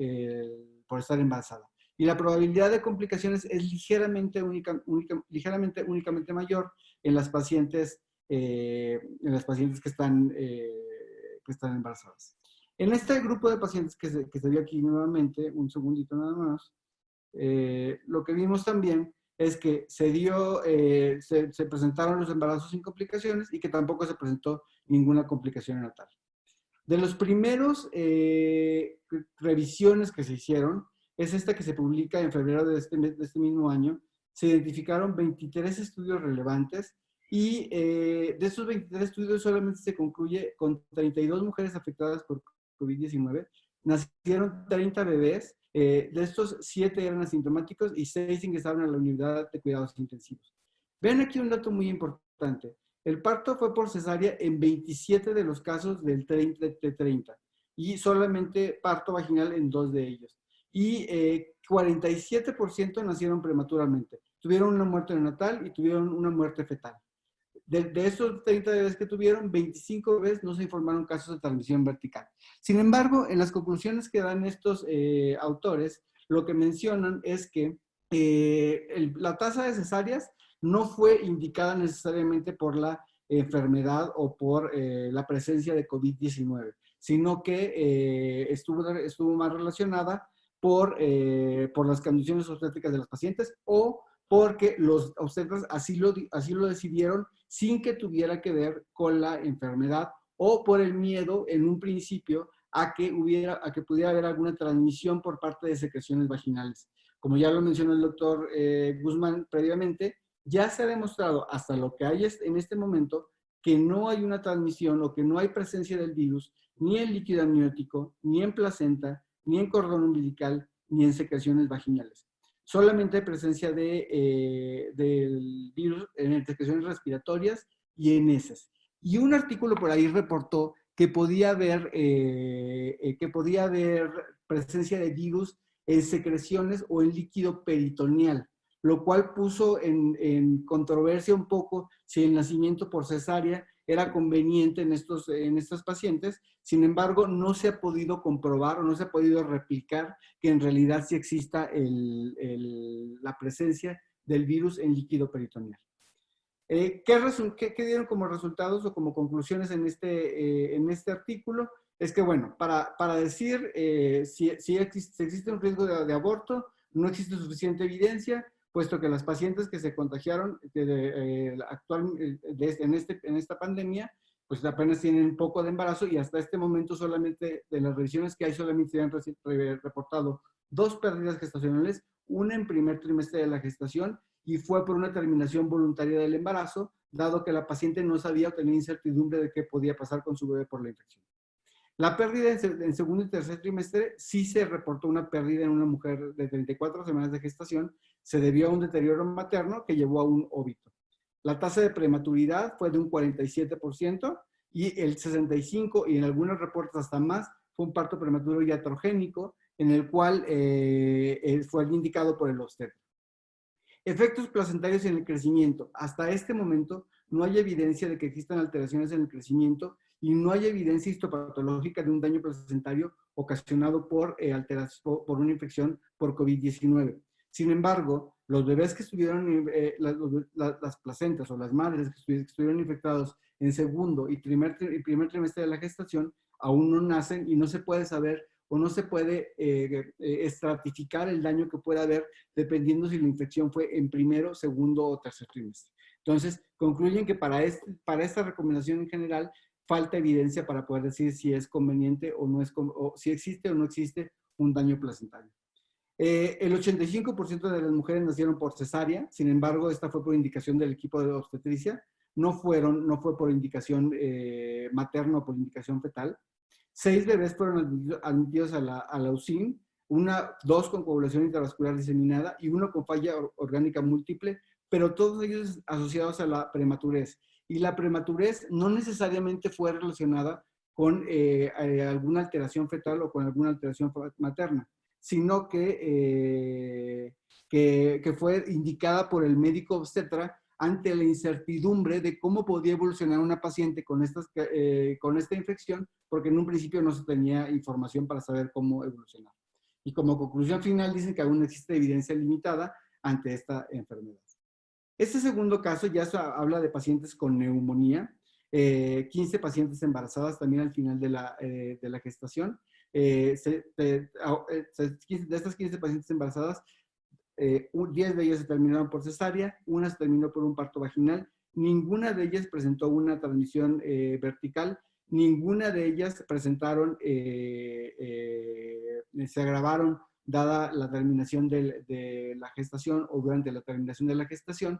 embarazada. Y la probabilidad de complicaciones es ligeramente únicamente mayor en las pacientes que están embarazadas. En este grupo de pacientes que se vio aquí nuevamente, un segundito nada más, lo que vimos también es que se presentaron los embarazos sin complicaciones y que tampoco se presentó ninguna complicación natal. De los primeros revisiones que se hicieron, es esta que se publica en febrero de este mismo año. Se identificaron 23 estudios relevantes y de esos 23 estudios solamente se concluye con 32 mujeres afectadas por COVID-19. Nacieron 30 bebés, de estos 7 eran asintomáticos y 6 ingresaron a la unidad de cuidados intensivos. Ven aquí un dato muy importante. El parto fue por cesárea en 27 de los casos de 30 y solamente parto vaginal en 2 de ellos. Y 47% nacieron prematuramente. Tuvieron una muerte neonatal y tuvieron una muerte fetal. De esos 30 bebés que tuvieron, 25 bebés no se informaron casos de transmisión vertical. Sin embargo, en las conclusiones que dan estos autores, lo que mencionan es que la tasa de cesáreas no fue indicada necesariamente por la enfermedad o por la presencia de COVID-19, sino que estuvo más relacionada por las condiciones obstétricas de las pacientes o porque los obstetras así lo decidieron sin que tuviera que ver con la enfermedad o por el miedo en un principio a que pudiera haber alguna transmisión por parte de secreciones vaginales. Como ya lo mencionó el doctor Guzmán previamente, ya se ha demostrado hasta lo que hay en este momento que no hay una transmisión o que no hay presencia del virus ni en líquido amniótico, ni en placenta, ni en cordón umbilical, ni en secreciones vaginales. Solamente hay presencia del virus en secreciones respiratorias y en heces. Y un artículo por ahí reportó que podía haber presencia de virus en secreciones o en líquido peritoneal, lo cual puso en controversia un poco si el nacimiento por cesárea era conveniente en estos pacientes. Sin embargo, no se ha podido comprobar o no se ha podido replicar que en realidad sí exista la presencia del virus en líquido peritoneal. ¿Qué dieron como resultados o como conclusiones en este artículo? Es que, bueno, para decir si existe un riesgo de aborto, no existe suficiente evidencia, puesto que las pacientes que se contagiaron en esta pandemia, pues apenas tienen un poco de embarazo y hasta este momento solamente de las revisiones que hay solamente se han reportado 2 pérdidas gestacionales, una en primer trimestre de la gestación y fue por una terminación voluntaria del embarazo, dado que la paciente no sabía o tenía incertidumbre de qué podía pasar con su bebé por la infección. La pérdida en segundo y tercer trimestre sí se reportó una pérdida en una mujer de 34 semanas de gestación, se debió a un deterioro materno que llevó a un óbito. La tasa de prematuridad fue de un 47% y el 65% y en algunos reportes hasta más fue un parto prematuro iatrogénico en el cual fue indicado por el obstetra. Efectos placentarios en el crecimiento. Hasta este momento no hay evidencia de que existan alteraciones en el crecimiento y no hay evidencia histopatológica de un daño placentario ocasionado por una infección por COVID-19. Sin embargo, los bebés que estuvieron, las placentas o las madres que estuvieron infectados en segundo y primer trimestre de la gestación aún no nacen y no se puede saber o no se puede estratificar el daño que pueda haber dependiendo si la infección fue en primero, segundo o tercer trimestre. Entonces, concluyen que para esta recomendación en general falta evidencia para poder decir si es conveniente o no es, o si existe o no existe un daño placentario. El 85% de las mujeres nacieron por cesárea, sin embargo, esta fue por indicación del equipo de obstetricia, no fue por indicación materna o por indicación fetal. 6 bebés fueron admitidos a la UCIN, 2 con coagulación intravascular diseminada y 1 con falla orgánica múltiple, pero todos ellos asociados a la prematurez. Y la prematurez no necesariamente fue relacionada con alguna alteración fetal o con alguna alteración materna, sino que fue indicada por el médico obstetra ante la incertidumbre de cómo podía evolucionar una paciente con esta infección, porque en un principio no se tenía información para saber cómo evolucionar. Y como conclusión final dicen que aún existe evidencia limitada ante esta enfermedad. Este segundo caso ya habla de pacientes con neumonía, 15 pacientes embarazadas también al final de la gestación. De estas 15 pacientes embarazadas, 10 de ellas se terminaron por cesárea, una se terminó por un parto vaginal, ninguna de ellas presentó una transmisión vertical, ninguna de ellas presentaron, se agravaron dada la terminación de la gestación o durante la terminación de la gestación,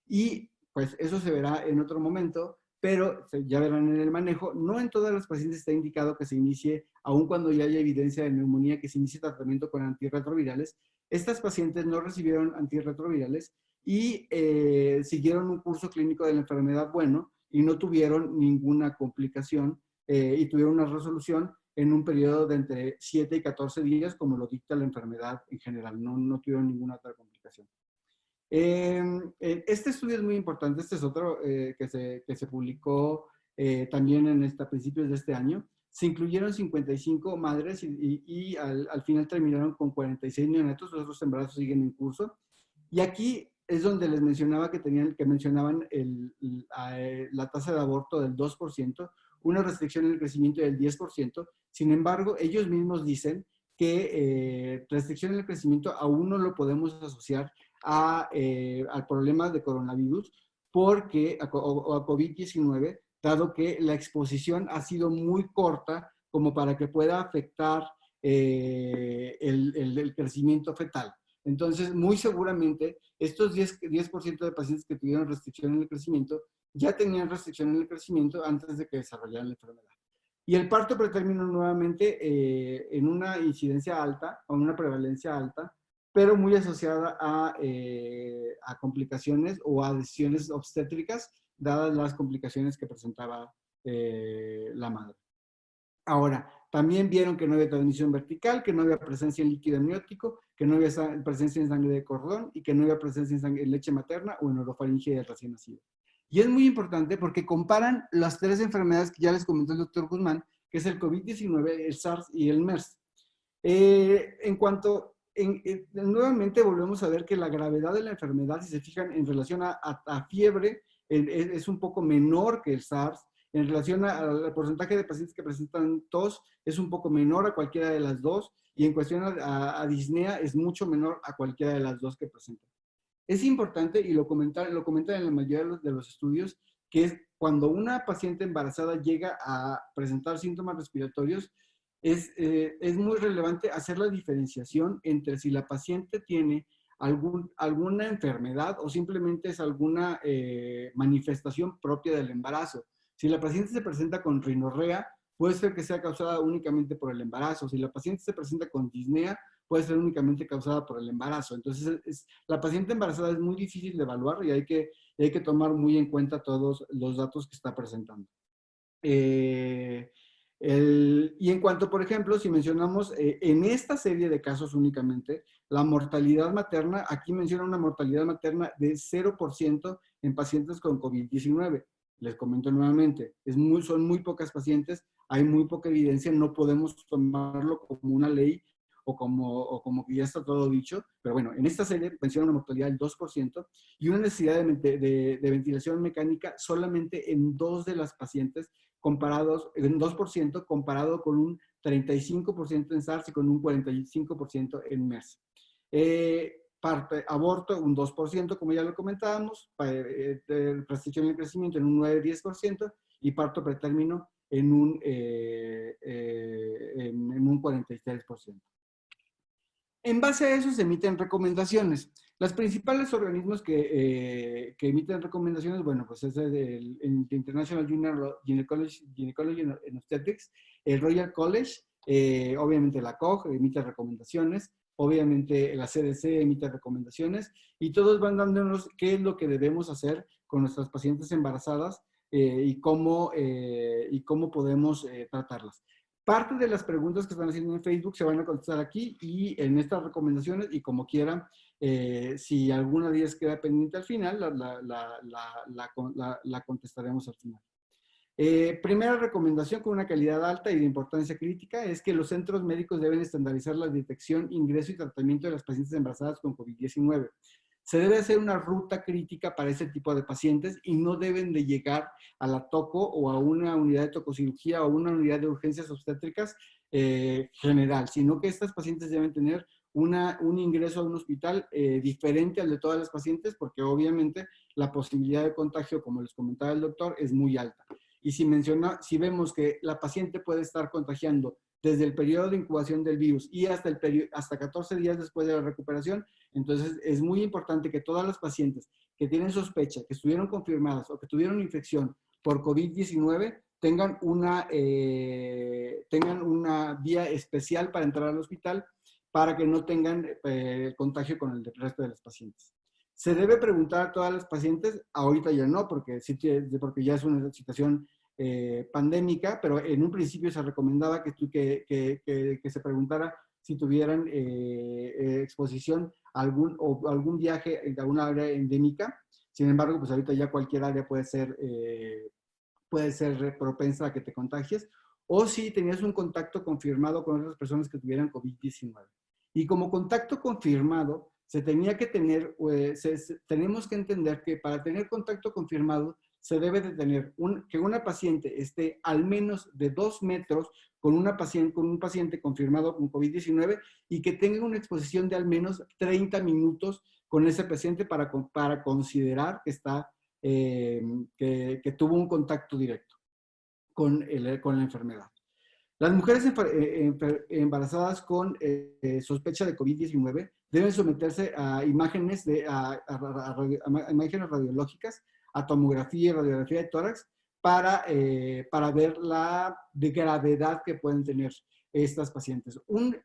y pues eso se verá en otro momento, pero ya verán en el manejo, no en todas las pacientes está indicado que se inicie, aun cuando ya haya evidencia de neumonía, que se inicie tratamiento con antirretrovirales. Estas pacientes no recibieron antirretrovirales y siguieron un curso clínico de la enfermedad bueno y no tuvieron ninguna complicación y tuvieron una resolución en un periodo de entre 7 y 14 días, como lo dicta la enfermedad en general. No tuvieron ninguna otra complicación. Este estudio es muy importante. Este es otro que se publicó también a principios de este año. Se incluyeron 55 madres y al final terminaron con 46 neonatos. Los otros embarazos siguen en curso. Y aquí es donde les mencionaba que mencionaban la tasa de aborto del 2%, una restricción en el crecimiento del 10%. Sin embargo, ellos mismos dicen que restricción en el crecimiento aún no lo podemos asociar al problema de coronavirus o a COVID-19, dado que la exposición ha sido muy corta como para que pueda afectar el crecimiento fetal. Entonces, muy seguramente, estos 10% de pacientes que tuvieron restricción en el crecimiento ya tenían restricción en el crecimiento antes de que desarrollaran la enfermedad. Y el parto pretérmino nuevamente en una incidencia alta, o una prevalencia alta, pero muy asociada a complicaciones o a decisiones obstétricas, dadas las complicaciones que presentaba la madre. Ahora, también vieron que no había transmisión vertical, que no había presencia en líquido amniótico, que no había presencia en sangre de cordón y que no había presencia en leche materna o en orofaringe del recién nacido. Y es muy importante porque comparan las tres enfermedades que ya les comentó el doctor Guzmán, que es el COVID-19, el SARS y el MERS. Nuevamente volvemos a ver que la gravedad de la enfermedad, si se fijan en relación a fiebre, es un poco menor que el SARS. En relación al porcentaje de pacientes que presentan tos, es un poco menor a cualquiera de las dos. Y en cuestión a disnea, es mucho menor a cualquiera de las dos que presentan. Es importante, y lo comentan en la mayoría de los estudios, que es cuando una paciente embarazada llega a presentar síntomas respiratorios, es muy relevante hacer la diferenciación entre si la paciente tiene alguna enfermedad o simplemente es alguna manifestación propia del embarazo. Si la paciente se presenta con rinorrea, puede ser que sea causada únicamente por el embarazo. Si la paciente se presenta con disnea, puede ser únicamente causada por el embarazo. Entonces, la paciente embarazada es muy difícil de evaluar y hay que tomar muy en cuenta todos los datos que está presentando. Y en cuanto, por ejemplo, si mencionamos en esta serie de casos únicamente, la mortalidad materna, aquí menciona una mortalidad materna de 0% en pacientes con COVID-19. Les comento nuevamente, son muy pocas pacientes, hay muy poca evidencia, no podemos tomarlo como una ley o como que ya está todo dicho, pero bueno, en esta serie menciona una mortalidad del 2% y una necesidad de ventilación mecánica solamente en 2 de las pacientes, en 2% comparado con un 35% en SARS y con un 45% en MERS. Aborto, un 2%, como ya lo comentábamos, restricción del crecimiento en un 9-10% y parto pretérmino en un 43%. En base a eso se emiten recomendaciones. Los principales organismos que emiten recomendaciones, bueno, pues es el International Journal of Gynecology and Obstetrics, el Royal College, obviamente la COG emite recomendaciones, obviamente la CDC emite recomendaciones y todos van dándonos qué es lo que debemos hacer con nuestras pacientes embarazadas y cómo podemos tratarlas. Parte de las preguntas que están haciendo en Facebook se van a contestar aquí y en estas recomendaciones y como quieran, si alguna de ellas queda pendiente al final, la contestaremos al final. Primera recomendación con una calidad alta y de importancia crítica es que los centros médicos deben estandarizar la detección, ingreso y tratamiento de las pacientes embarazadas con COVID-19. Se debe hacer una ruta crítica para ese tipo de pacientes y no deben de llegar a la toco o a una unidad de tococirugía o a una unidad de urgencias obstétricas general, sino que estas pacientes deben tener un ingreso a un hospital diferente al de todas las pacientes, porque obviamente la posibilidad de contagio, como les comentaba el doctor, es muy alta. Y si vemos que la paciente puede estar contagiando desde el periodo de incubación del virus y hasta 14 días después de la recuperación, entonces es muy importante que todas las pacientes que tienen sospecha, que estuvieron confirmadas o que tuvieron infección por COVID-19 tengan una vía especial para entrar al hospital para que no tengan contagio con el resto de las pacientes. Se debe preguntar a todas las pacientes, ahorita ya no, porque ya es una situación pandémica, pero en un principio se recomendaba que se preguntara si tuvieran exposición a algún viaje a alguna área endémica. Sin embargo, pues ahorita ya cualquier área puede ser propensa a que te contagies, o si tenías un contacto confirmado con otras personas que tuvieran COVID-19. Y como contacto confirmado, tenemos que entender que para tener contacto confirmado, se debe de tener que una paciente esté al menos de 2 metros con un paciente confirmado con COVID-19 y que tenga una exposición de al menos 30 minutos con ese paciente para considerar que tuvo un contacto directo con la enfermedad. Las mujeres embarazadas con sospecha de COVID-19 deben someterse a imágenes radiológicas, a tomografía y radiografía de tórax para ver la gravedad que pueden tener estas pacientes. Un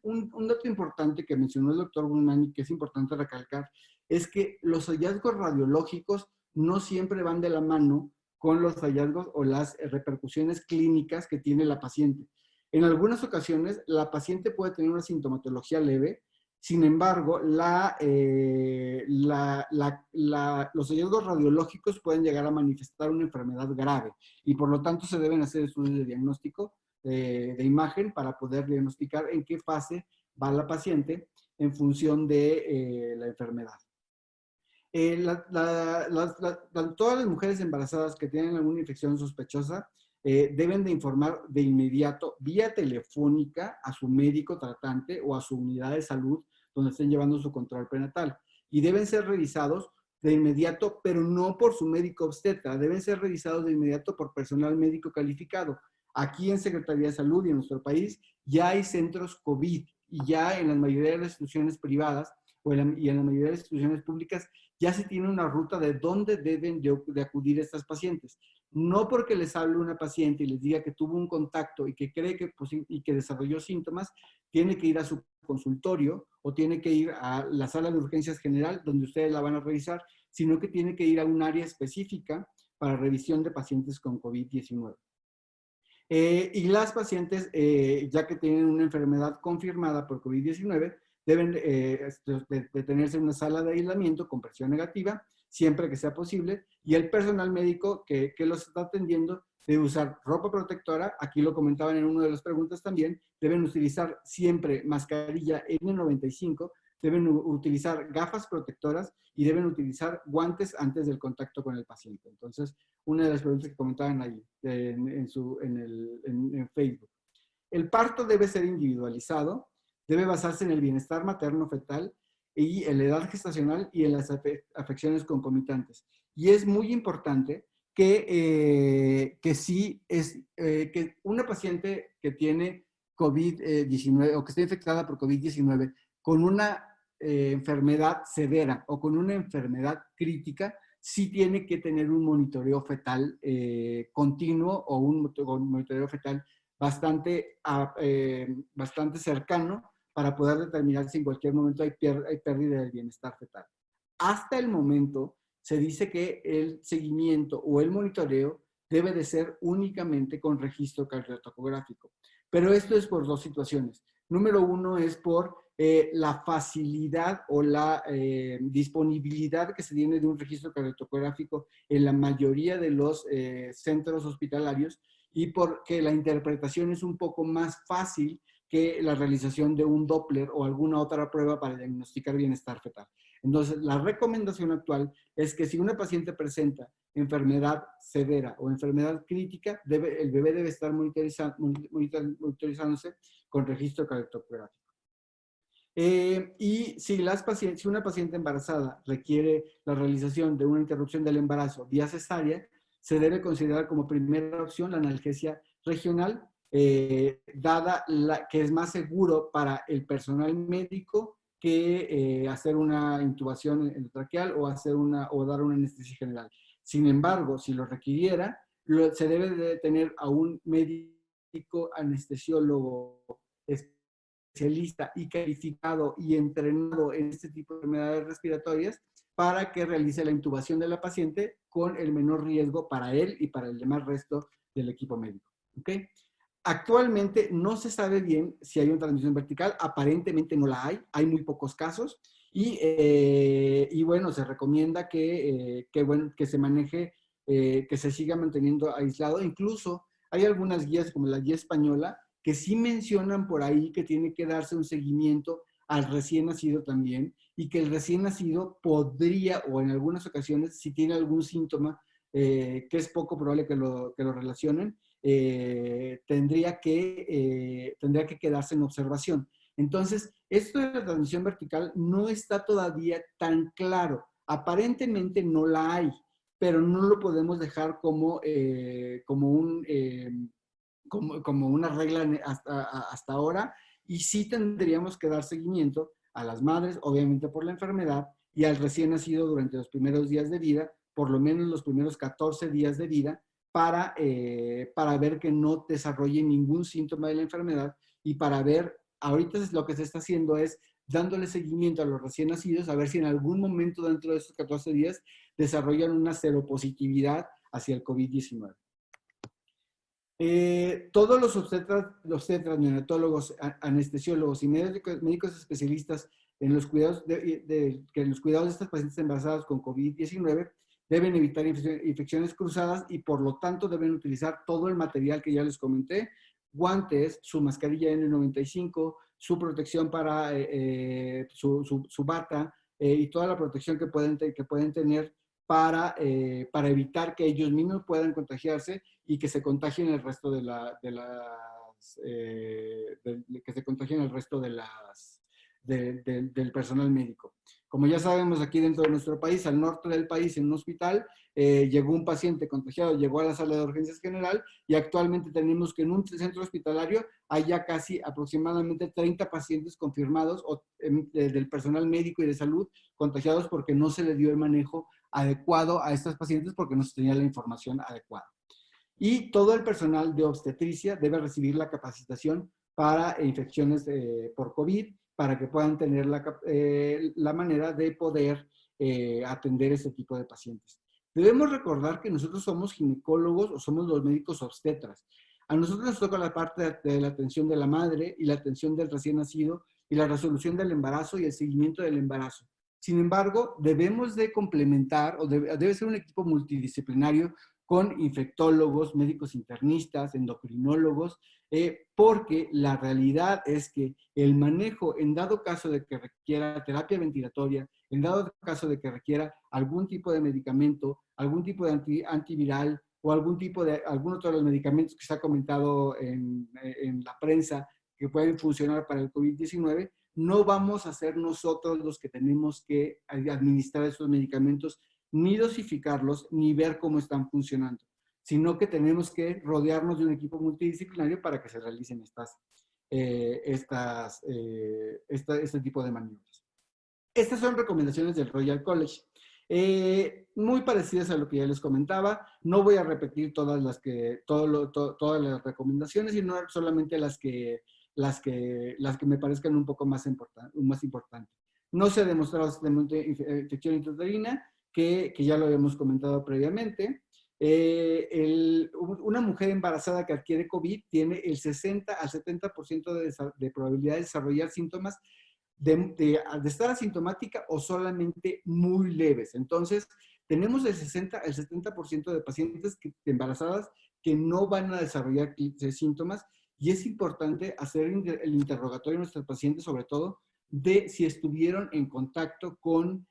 dato importante que mencionó el doctor Guzmán y que es importante recalcar es que los hallazgos radiológicos no siempre van de la mano con los hallazgos o las repercusiones clínicas que tiene la paciente. En algunas ocasiones, la paciente puede tener una sintomatología leve, sin embargo, los hallazgos radiológicos pueden llegar a manifestar una enfermedad grave y por lo tanto se deben hacer estudios de diagnóstico de imagen para poder diagnosticar en qué fase va la paciente en función de la enfermedad. Todas las mujeres embarazadas que tienen alguna infección sospechosa deben de informar de inmediato vía telefónica a su médico tratante o a su unidad de salud donde estén llevando su control prenatal. Y deben ser revisados de inmediato, pero no por su médico obstetra, deben ser revisados de inmediato por personal médico calificado. Aquí en Secretaría de Salud y en nuestro país ya hay centros COVID y ya en la mayoría de las instituciones privadas y en la mayoría de las instituciones públicas ya se tiene una ruta de dónde deben de acudir estas pacientes. No porque les hable una paciente y les diga que tuvo un contacto y que cree y que desarrolló síntomas, tiene que ir a su consultorio o tiene que ir a la sala de urgencias general donde ustedes la van a revisar, sino que tiene que ir a un área específica para revisión de pacientes con COVID-19. Y las pacientes, ya que tienen una enfermedad confirmada por COVID-19, deben detenerse en una sala de aislamiento con presión negativa, siempre que sea posible, y el personal médico que los está atendiendo debe usar ropa protectora, aquí lo comentaban en una de las preguntas también, deben utilizar siempre mascarilla N95, deben utilizar gafas protectoras y deben utilizar guantes antes del contacto con el paciente. Entonces, una de las preguntas que comentaban ahí en Facebook. El parto debe ser individualizado, debe basarse en el bienestar materno-fetal y en la edad gestacional y en las afecciones concomitantes. Y es muy importante que una paciente que tiene COVID-19 o que esté infectada por COVID-19 con una enfermedad severa o con una enfermedad crítica, sí tiene que tener un monitoreo fetal continuo o un monitoreo fetal bastante cercano para poder determinar si en cualquier momento hay pérdida del bienestar fetal. Hasta el momento se dice que el seguimiento o el monitoreo debe de ser únicamente con registro cardiotocográfico. Pero esto es por 2 situaciones. Número 1 es por la facilidad o la disponibilidad que se tiene de un registro cardiotocográfico en la mayoría de los centros hospitalarios, y porque la interpretación es un poco más fácil que la realización de un Doppler o alguna otra prueba para diagnosticar bienestar fetal. Entonces, la recomendación actual es que si una paciente presenta enfermedad severa o enfermedad crítica, el bebé debe estar monitorizándose con registro cardiotocográfico. Y si una paciente embarazada requiere la realización de una interrupción del embarazo vía cesárea, se debe considerar como primera opción la analgesia regional, dada que es más seguro para el personal médico que hacer una intubación endotraqueal o dar una anestesia general. Sin embargo, si lo requiriera, se debe de tener a un médico anestesiólogo especialista y calificado y entrenado en este tipo de enfermedades respiratorias para que realice la intubación de la paciente con el menor riesgo para él y para el demás resto del equipo médico. ¿Okay? Actualmente no se sabe bien si hay una transmisión vertical, aparentemente no la hay muy pocos casos, y bueno, se recomienda que se maneje, que se siga manteniendo aislado. Incluso hay algunas guías, como la guía española, que sí mencionan por ahí que tiene que darse un seguimiento al recién nacido también, y que el recién nacido podría, o en algunas ocasiones, si tiene algún síntoma, que es poco probable que lo relacionen, tendría que quedarse en observación. Entonces, esto de la transmisión vertical no está todavía tan claro. Aparentemente no la hay, pero no lo podemos dejar como una regla hasta ahora, y sí tendríamos que dar seguimiento a las madres, obviamente por la enfermedad, y al recién nacido durante los primeros días de vida, por lo menos los primeros 14 días de vida, para ver que no desarrolle ningún síntoma de la enfermedad, y para ver, ahorita lo que se está haciendo es dándole seguimiento a los recién nacidos, a ver si en algún momento dentro de esos 14 días desarrollan una seropositividad hacia el COVID-19. Todos los obstetras, neonatólogos, anestesiólogos y médicos especialistas en los cuidados de estas pacientes embarazadas con COVID-19 deben evitar infecciones cruzadas, y por lo tanto deben utilizar todo el material que ya les comenté: guantes, su mascarilla N95, su protección para su bata, y toda la protección que pueden tener para evitar que ellos mismos puedan contagiarse y que se contagien el resto del personal médico. Como ya sabemos, aquí dentro de nuestro país, al norte del país, en un hospital, llegó un paciente contagiado, llegó a la sala de urgencias general, y actualmente tenemos que en un centro hospitalario hay ya casi aproximadamente 30 pacientes confirmados del personal médico y de salud contagiados, porque no se le dio el manejo adecuado a estas pacientes, porque no se tenía la información adecuada. Y todo el personal de obstetricia debe recibir la capacitación para infecciones por COVID, para que puedan tener la manera de poder atender este tipo de pacientes. Debemos recordar que nosotros somos ginecólogos, o somos los médicos obstetras. A nosotros nos toca la parte de la atención de la madre y la atención del recién nacido, y la resolución del embarazo y el seguimiento del embarazo. Sin embargo, debemos de complementar, o debe ser un equipo multidisciplinario con infectólogos, médicos internistas, endocrinólogos, porque la realidad es que el manejo, en dado caso de que requiera terapia ventilatoria, en dado caso de que requiera algún tipo de medicamento, algún tipo de antiviral, o algún otro de los medicamentos que se ha comentado en la prensa que pueden funcionar para el COVID-19, no vamos a ser nosotros los que tenemos que administrar esos medicamentos, ni dosificarlos, ni ver cómo están funcionando, sino que tenemos que rodearnos de un equipo multidisciplinario para que se realicen este tipo de maniobras. Estas son recomendaciones del Royal College, muy parecidas a lo que ya les comentaba. No voy a repetir todas las recomendaciones, sino solamente las que me parezcan un poco más importantes. No se ha demostrado infección intrauterina, que ya lo habíamos comentado previamente. Una mujer embarazada que adquiere COVID tiene el 60 al 70% de probabilidad de desarrollar síntomas de estar asintomática o solamente muy leves. Entonces, tenemos el 70% de pacientes embarazadas que no van a desarrollar síntomas, y es importante hacer el interrogatorio a nuestros pacientes, sobre todo, de si estuvieron en contacto con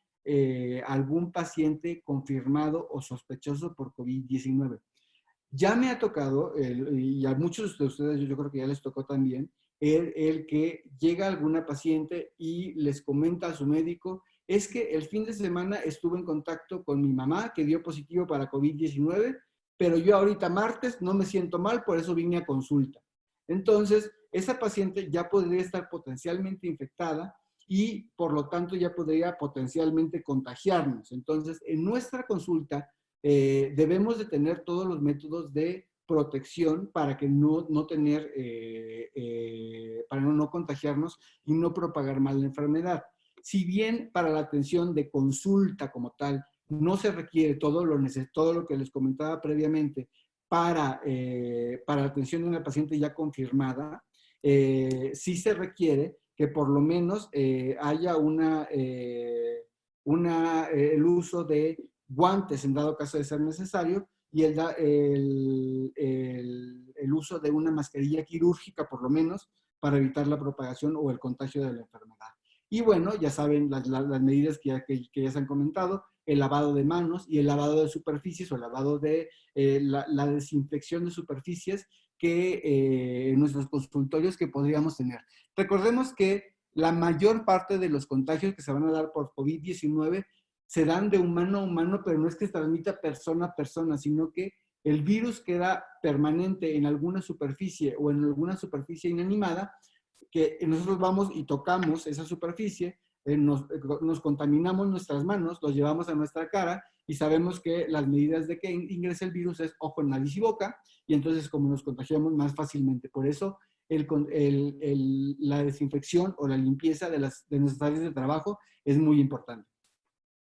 algún paciente confirmado o sospechoso por COVID-19. Ya me ha tocado, y a muchos de ustedes yo creo que ya les tocó también, el que llega alguna paciente y les comenta a su médico, es que el fin de semana estuve en contacto con mi mamá que dio positivo para COVID-19, pero yo ahorita martes no me siento mal, por eso vine a consulta. Entonces, esa paciente ya podría estar potencialmente infectada y por lo tanto ya podría potencialmente contagiarnos. Entonces, en nuestra consulta debemos de tener todos los métodos de protección para que para no contagiarnos y no propagar más la enfermedad. Si bien para la atención de consulta como tal no se requiere todo lo que les comentaba previamente para la atención de una paciente ya confirmada, sí se requiere que por lo menos haya el uso de guantes en dado caso de ser necesario, y el uso de una mascarilla quirúrgica por lo menos para evitar la propagación o el contagio de la enfermedad. Y bueno, ya saben las medidas que ya se han comentado, el lavado de manos y el lavado de superficies o el lavado de la desinfección de superficies que en nuestros consultorios que podríamos tener. Recordemos que la mayor parte de los contagios que se van a dar por COVID-19 se dan de humano a humano, pero no es que se transmita persona a persona, sino que el virus queda permanente en alguna superficie o en alguna superficie inanimada, que nosotros vamos y tocamos esa superficie, nos contaminamos nuestras manos, los llevamos a nuestra cara y sabemos que las medidas de que ingrese el virus es ojo, nariz y boca, y entonces como nos contagiamos más fácilmente. Por eso la desinfección o la limpieza de nuestras áreas de trabajo es muy importante.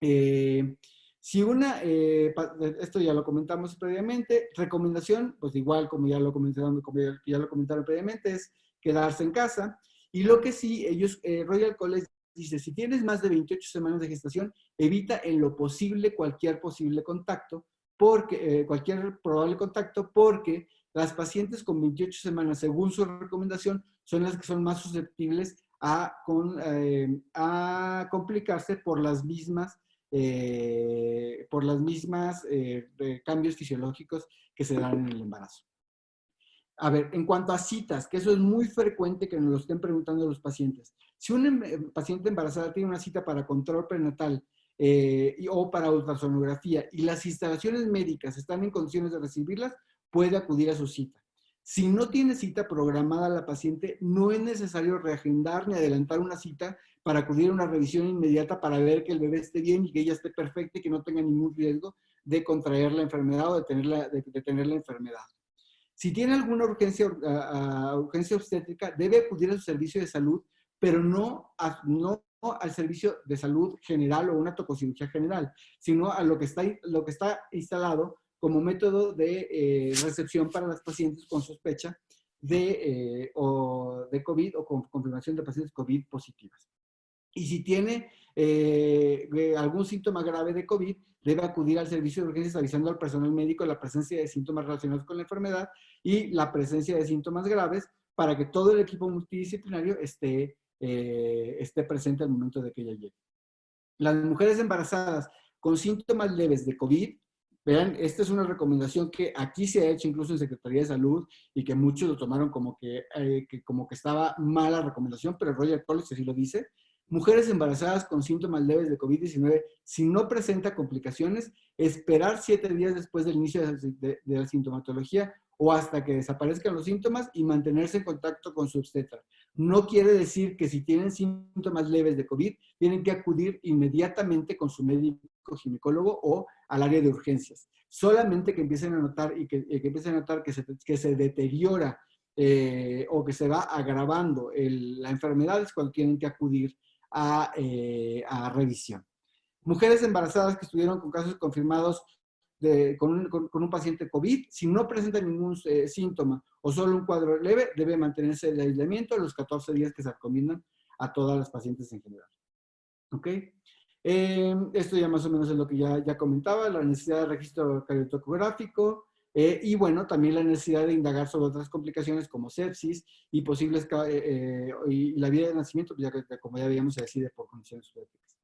Esto ya lo comentamos previamente, recomendación, pues igual como ya lo comentaron previamente, es quedarse en casa. Y lo que sí, Royal College dice, si tienes más de 28 semanas de gestación, evita en lo posible cualquier posible contacto, cualquier probable contacto, porque las pacientes con 28 semanas, según su recomendación, son las que son más susceptibles a complicarse por las mismas cambios fisiológicos que se dan en el embarazo. A ver, en cuanto a citas, que eso es muy frecuente que nos lo estén preguntando los pacientes. Si una paciente embarazada tiene una cita para control prenatal o para ultrasonografía y las instalaciones médicas están en condiciones de recibirlas, puede acudir a su cita. Si no tiene cita programada la paciente, no es necesario reagendar ni adelantar una cita para acudir a una revisión inmediata para ver que el bebé esté bien y que ella esté perfecta y que no tenga ningún riesgo de contraer la enfermedad o de tener la enfermedad. Si tiene alguna urgencia obstétrica, debe acudir a su servicio de salud, pero no al servicio de salud general o una tococirugía general, sino a lo que está instalado como método de recepción para las pacientes con sospecha de COVID o con confirmación de pacientes COVID positivas. Y si tiene algún síntoma grave de COVID, debe acudir al servicio de urgencias avisando al personal médico la presencia de síntomas relacionados con la enfermedad y la presencia de síntomas graves para que todo el equipo multidisciplinario esté presente al momento de que ella llegue. Las mujeres embarazadas con síntomas leves de COVID, vean, esta es una recomendación que aquí se ha hecho incluso en Secretaría de Salud y que muchos lo tomaron como que estaba mala recomendación, pero Royal College así lo dice. Mujeres embarazadas con síntomas leves de COVID-19, si no presenta complicaciones, esperar 7 días después del inicio de la sintomatología o hasta que desaparezcan los síntomas y mantenerse en contacto con su obstetra. No quiere decir que si tienen síntomas leves de COVID, tienen que acudir inmediatamente con su médico ginecólogo o al área de urgencias. Solamente que empiecen a notar que se deteriora o que se va agravando la enfermedad es cuando tienen que acudir a revisión. Mujeres embarazadas que estuvieron con casos confirmados con un paciente COVID, si no presenta ningún síntoma o solo un cuadro leve, debe mantenerse el aislamiento los 14 días que se recomiendan a todas las pacientes en general. ¿Ok? Esto ya más o menos es lo que ya comentaba, la necesidad de registro cardiotocográfico, y bueno, también la necesidad de indagar sobre otras complicaciones como sepsis y posibles, y la vida de nacimiento, pues ya, como ya veíamos, se decide por condiciones obstétricas.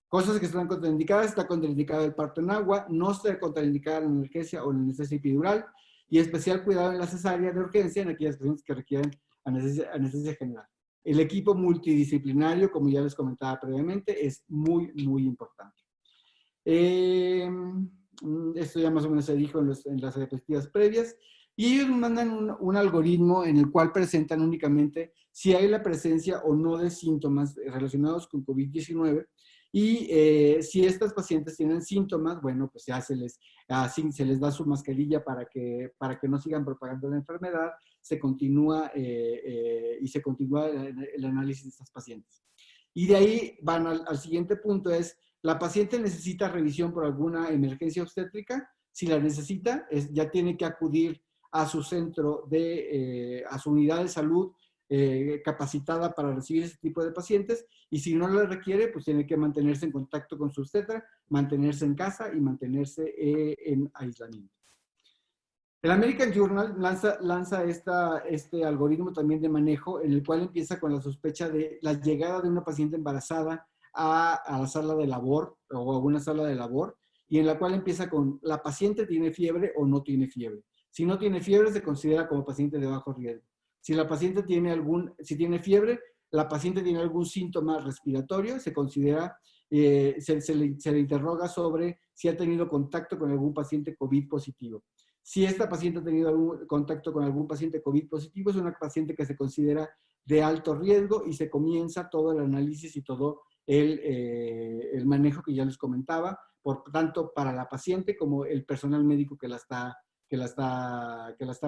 Cosas que están contraindicadas: está contraindicado el parto en agua, no está contraindicada la analgesia o la anestesia epidural, y especial cuidado en la cesárea de urgencia en aquellas pacientes que requieren anestesia general. El equipo multidisciplinario, como ya les comentaba previamente, es muy, muy importante. Esto ya más o menos se dijo en las diapositivas previas. Y ellos mandan un algoritmo en el cual presentan únicamente si hay la presencia o no de síntomas relacionados con COVID-19. Y si estas pacientes tienen síntomas, bueno, pues ya se les da su mascarilla para que no sigan propagando la enfermedad. Se continúa el análisis de estas pacientes. Y de ahí van al siguiente punto: es, ¿la paciente necesita revisión por alguna emergencia obstétrica? Si la necesita, ya tiene que acudir a su centro, a su unidad de salud capacitada para recibir ese tipo de pacientes, y si no lo requiere, pues tiene que mantenerse en contacto con su obstetra, mantenerse en casa y mantenerse en aislamiento. El American Journal lanza este algoritmo también de manejo, en el cual empieza con la sospecha de la llegada de una paciente embarazada a la sala de labor o a una sala de labor, y en la cual empieza con: ¿la paciente tiene fiebre o no tiene fiebre? Si no tiene fiebre, se considera como paciente de bajo riesgo. Si la paciente si tiene fiebre, la paciente tiene algún síntoma respiratorio, se considera, se le interroga sobre si ha tenido contacto con algún paciente COVID positivo. Si esta paciente ha tenido algún contacto con algún paciente COVID positivo, es una paciente que se considera de alto riesgo, y se comienza todo el análisis y todo el manejo que ya les comentaba, por tanto para la paciente como el personal médico que la está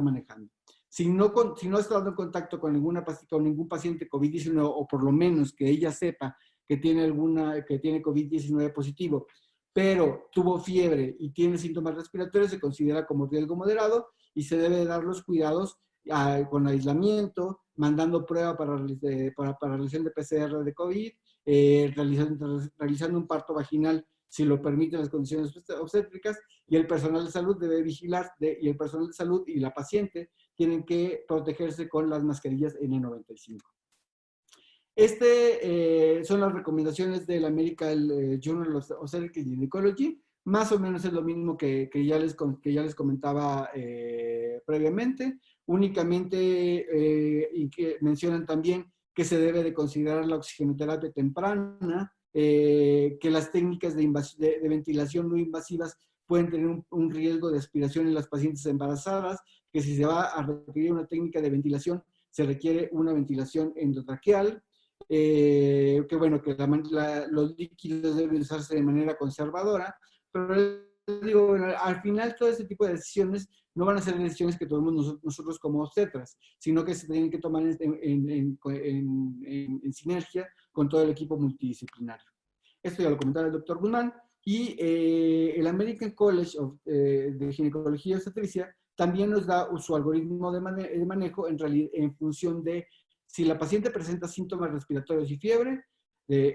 manejando. Si no ha estado en contacto con ningún paciente COVID-19, o por lo menos que ella sepa que tiene COVID-19 positivo, pero tuvo fiebre y tiene síntomas respiratorios, se considera como riesgo moderado, y se debe dar los cuidados con aislamiento, mandando prueba para realización de PCR de COVID, realizando un parto vaginal si lo permiten las condiciones obstétricas, y el personal de salud debe vigilar, y el personal de salud y la paciente tienen que protegerse con las mascarillas N95. Son las recomendaciones del American Journal of Obstetrics and Gynecology. Más o menos es lo mismo que ya les comentaba previamente. Únicamente y que mencionan también que se debe de considerar la oxigenoterapia temprana, que las técnicas de ventilación no invasivas pueden tener un riesgo de aspiración en las pacientes embarazadas, que si se va a requerir una técnica de ventilación, se requiere una ventilación endotraqueal, que bueno, que los líquidos deben usarse de manera conservadora, pero digo, bueno, al final todo ese tipo de decisiones no van a ser decisiones que tomemos nosotros como obstetras, sino que se tienen que tomar en sinergia con todo el equipo multidisciplinario. Esto ya lo comentaba el doctor Guzmán. Y el American College de Ginecología y Obstetricia también nos da su algoritmo de manejo en función de si la paciente presenta síntomas respiratorios y fiebre,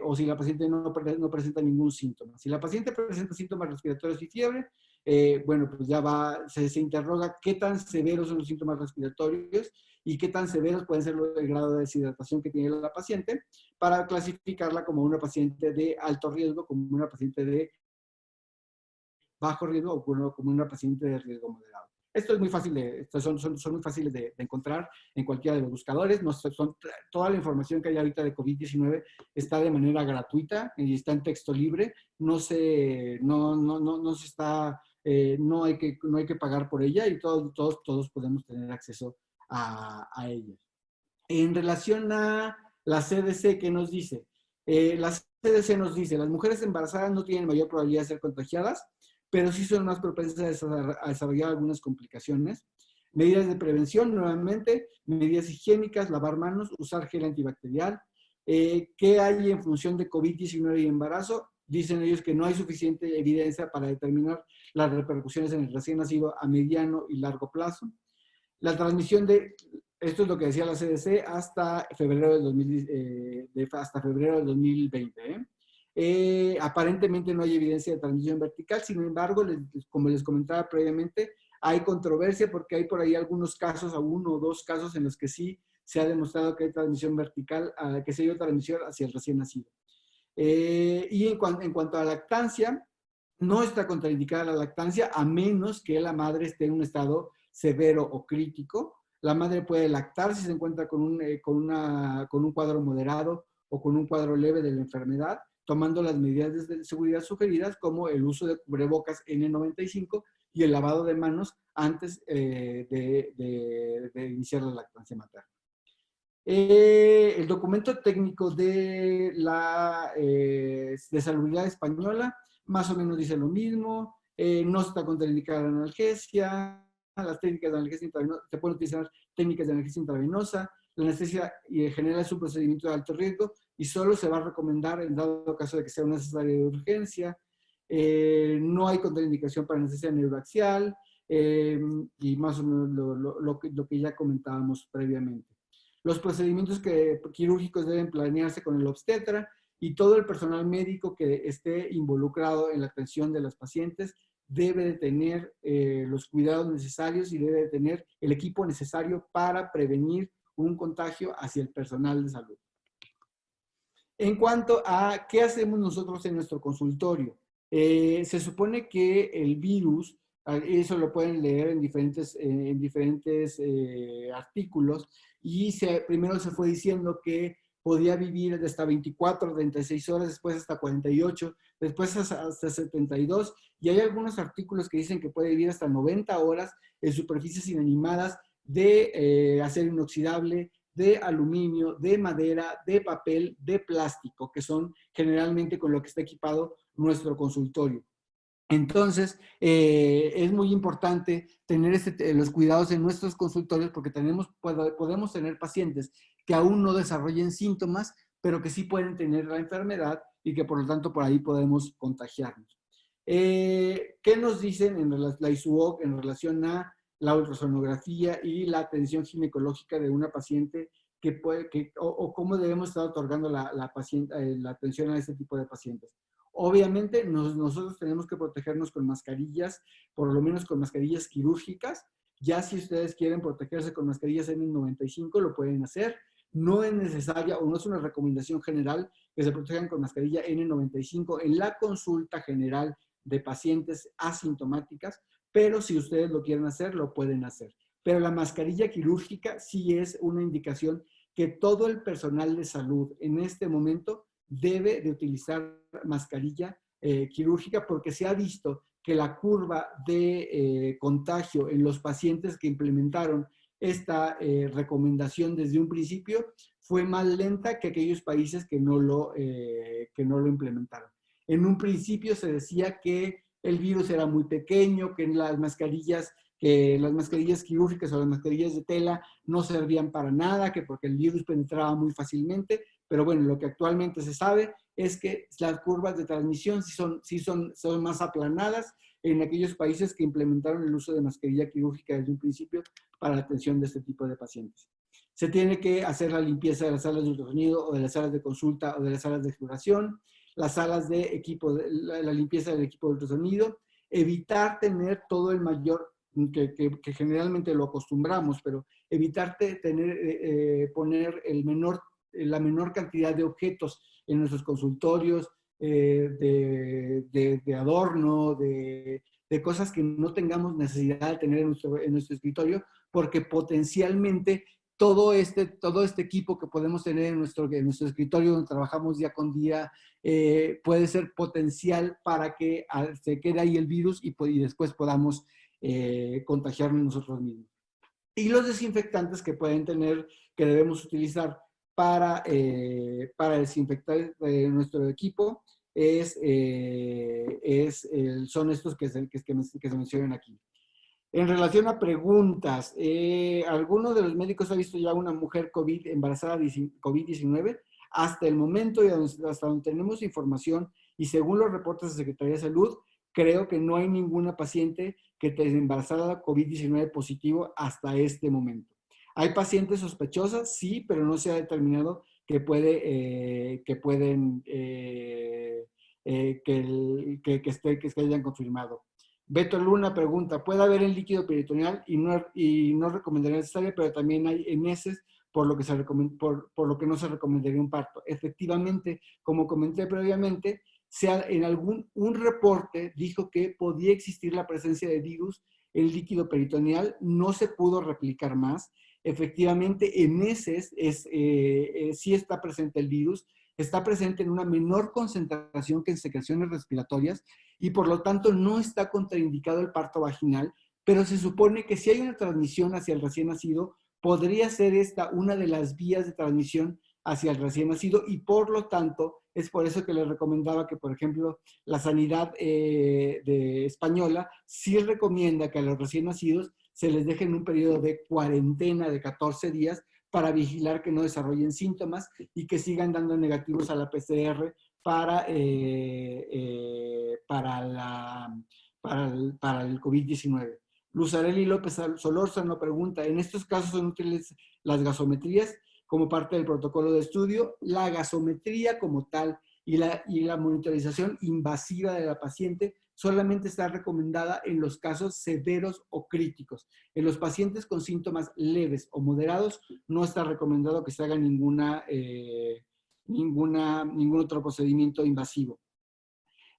o si la paciente no presenta ningún síntoma. Si la paciente presenta síntomas respiratorios y fiebre, bueno, pues ya se interroga qué tan severos son los síntomas respiratorios y qué tan severos pueden ser el grado de deshidratación que tiene la paciente, para clasificarla como una paciente de alto riesgo, como una paciente de bajo riesgo, o como una paciente de riesgo moderado. Esto es muy fácil son muy fáciles de encontrar en cualquiera de los buscadores. Toda la información que hay ahorita de COVID-19 está de manera gratuita y está en texto libre. No hay que pagar por ella, y todos podemos tener acceso a ella. En relación a la CDC, ¿qué nos dice? La CDC nos dice: las mujeres embarazadas no tienen mayor probabilidad de ser contagiadas, pero sí son más propensas a desarrollar algunas complicaciones. Medidas de prevención, nuevamente, medidas higiénicas, lavar manos, usar gel antibacterial. ¿Qué hay en función de COVID-19 y embarazo? Dicen ellos que no hay suficiente evidencia para determinar las repercusiones en el recién nacido a mediano y largo plazo. La transmisión Esto es lo que decía la CDC hasta febrero hasta febrero del 2020. Aparentemente no hay evidencia de transmisión vertical, sin embargo, como les comentaba previamente, hay controversia porque hay por ahí algunos casos, a 1 o 2 casos en los que sí se ha demostrado que hay transmisión vertical, que se dio transmisión hacia el recién nacido. Y en cuanto a lactancia, no está contraindicada la lactancia a menos que la madre esté en un estado severo o crítico. La madre puede lactar si se encuentra con un cuadro moderado o con un cuadro leve de la enfermedad, tomando las medidas de seguridad sugeridas como el uso de cubrebocas N95 y el lavado de manos antes de iniciar la lactancia materna. El documento técnico de de Salubridad Española más o menos dice lo mismo, no está contraindicada la analgesia, las técnicas de analgesia intravenosa, se pueden utilizar técnicas de analgesia intravenosa, la anestesia general es un procedimiento de alto riesgo y solo se va a recomendar en dado caso de que sea una cesárea de urgencia, no hay contraindicación para anestesia neuroaxial y más o menos lo que ya comentábamos previamente. Los procedimientos quirúrgicos deben planearse con el obstetra y todo el personal médico que esté involucrado en la atención de las pacientes debe de tener los cuidados necesarios y debe de tener el equipo necesario para prevenir un contagio hacia el personal de salud. En cuanto a qué hacemos nosotros en nuestro consultorio, se supone que el virus, eso lo pueden leer en diferentes artículos, y primero se fue diciendo que podía vivir de hasta 24, 36 horas, después hasta 48, después hasta 72, y hay algunos artículos que dicen que puede vivir hasta 90 horas en superficies inanimadas de acero inoxidable, de aluminio, de madera, de papel, de plástico, que son generalmente con lo que está equipado nuestro consultorio. Entonces, es muy importante tener los cuidados en nuestros consultorios porque podemos tener pacientes que aún no desarrollen síntomas, pero que sí pueden tener la enfermedad y que por lo tanto por ahí podemos contagiarnos. ¿Qué nos dicen en la ISUOC en relación a la ultrasonografía y la atención ginecológica de una paciente o cómo debemos estar otorgando la atención a este tipo de pacientes? Obviamente, nosotros tenemos que protegernos con mascarillas, por lo menos con mascarillas quirúrgicas. Ya si ustedes quieren protegerse con mascarillas N95, lo pueden hacer. No es necesaria o no es una recomendación general que se protejan con mascarilla N95 en la consulta general de pacientes asintomáticas, pero si ustedes lo quieren hacer, lo pueden hacer. Pero la mascarilla quirúrgica sí es una indicación que todo el personal de salud en este momento debe de utilizar mascarilla quirúrgica porque se ha visto que la curva de contagio en los pacientes que implementaron esta recomendación desde un principio fue más lenta que aquellos países que no lo implementaron. En un principio se decía que el virus era muy pequeño, que las mascarillas quirúrgicas o las mascarillas de tela no servían para nada, que porque el virus penetraba muy fácilmente, pero bueno, lo que actualmente se sabe es que las curvas de transmisión sí son más aplanadas en aquellos países que implementaron el uso de mascarilla quirúrgica desde un principio para la atención de este tipo de pacientes. Se tiene que hacer la limpieza de las salas de ultrasonido o de las salas de consulta o de las salas de exploración, las salas de equipo, la limpieza del equipo de ultrasonido, evitar tener todo el mayor, que generalmente lo acostumbramos, pero evitar poner la menor cantidad de objetos en nuestros consultorios, de adorno, de cosas que no tengamos necesidad de tener en nuestro escritorio, porque potencialmente todo este equipo que podemos tener en nuestro escritorio donde trabajamos día con día puede ser potencial para que se quede ahí el virus y después podamos contagiarnos nosotros mismos. Y los desinfectantes que debemos utilizar para desinfectar nuestro equipo son estos que se mencionan aquí. En relación a preguntas, ¿alguno de los médicos ha visto ya una mujer embarazada de COVID-19? Hasta el momento y hasta donde tenemos información y según los reportes de Secretaría de Salud, creo que no hay ninguna paciente que esté embarazada COVID-19 positivo hasta este momento. ¿Hay pacientes sospechosas? Sí, pero no se ha determinado que que hayan confirmado. Beto Luna pregunta, ¿puede haber en líquido peritoneal y no recomendaría cesárea, pero también hay en heces, por lo que no se recomendaría un parto? Efectivamente, como comenté previamente, un reporte dijo que podía existir la presencia de virus en líquido peritoneal, no se pudo replicar más. Efectivamente, en heces sí está presente el virus, está presente en una menor concentración que en secreciones respiratorias y por lo tanto no está contraindicado el parto vaginal, pero se supone que si hay una transmisión hacia el recién nacido, podría ser esta una de las vías de transmisión hacia el recién nacido y por lo tanto es por eso que les recomendaba que, por ejemplo, la sanidad española sí recomienda que a los recién nacidos se les deje en un periodo de cuarentena de 14 días para vigilar que no desarrollen síntomas y que sigan dando negativos a la PCR para el COVID-19. Luzarelli López Solórzano pregunta, ¿en estos casos son útiles las gasometrías como parte del protocolo de estudio? La gasometría como tal y la monitorización invasiva de la paciente solamente está recomendada en los casos severos o críticos. En los pacientes con síntomas leves o moderados no está recomendado que se haga ningún otro procedimiento invasivo.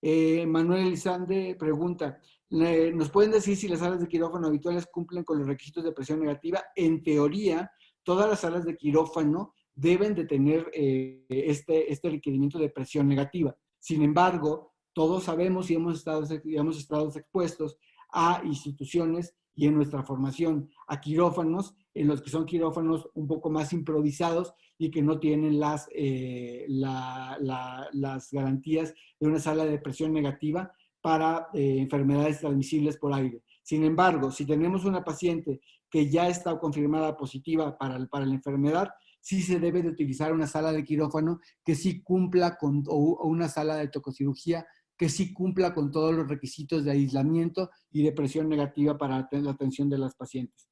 Manuel Elizalde pregunta, ¿nos pueden decir si las salas de quirófano habituales cumplen con los requisitos de presión negativa? En teoría, todas las salas de quirófano deben de tener este requerimiento de presión negativa. Sin embargo, todos sabemos y hemos estado expuestos a instituciones y en nuestra formación a quirófanos, en los que son quirófanos un poco más improvisados y que no tienen las garantías de una sala de presión negativa para enfermedades transmisibles por aire. Sin embargo, si tenemos una paciente que ya está confirmada positiva para la enfermedad, sí se debe de utilizar una sala de quirófano que sí cumpla o una sala de tococirugía que sí cumpla con todos los requisitos de aislamiento y de presión negativa para la atención de las pacientes.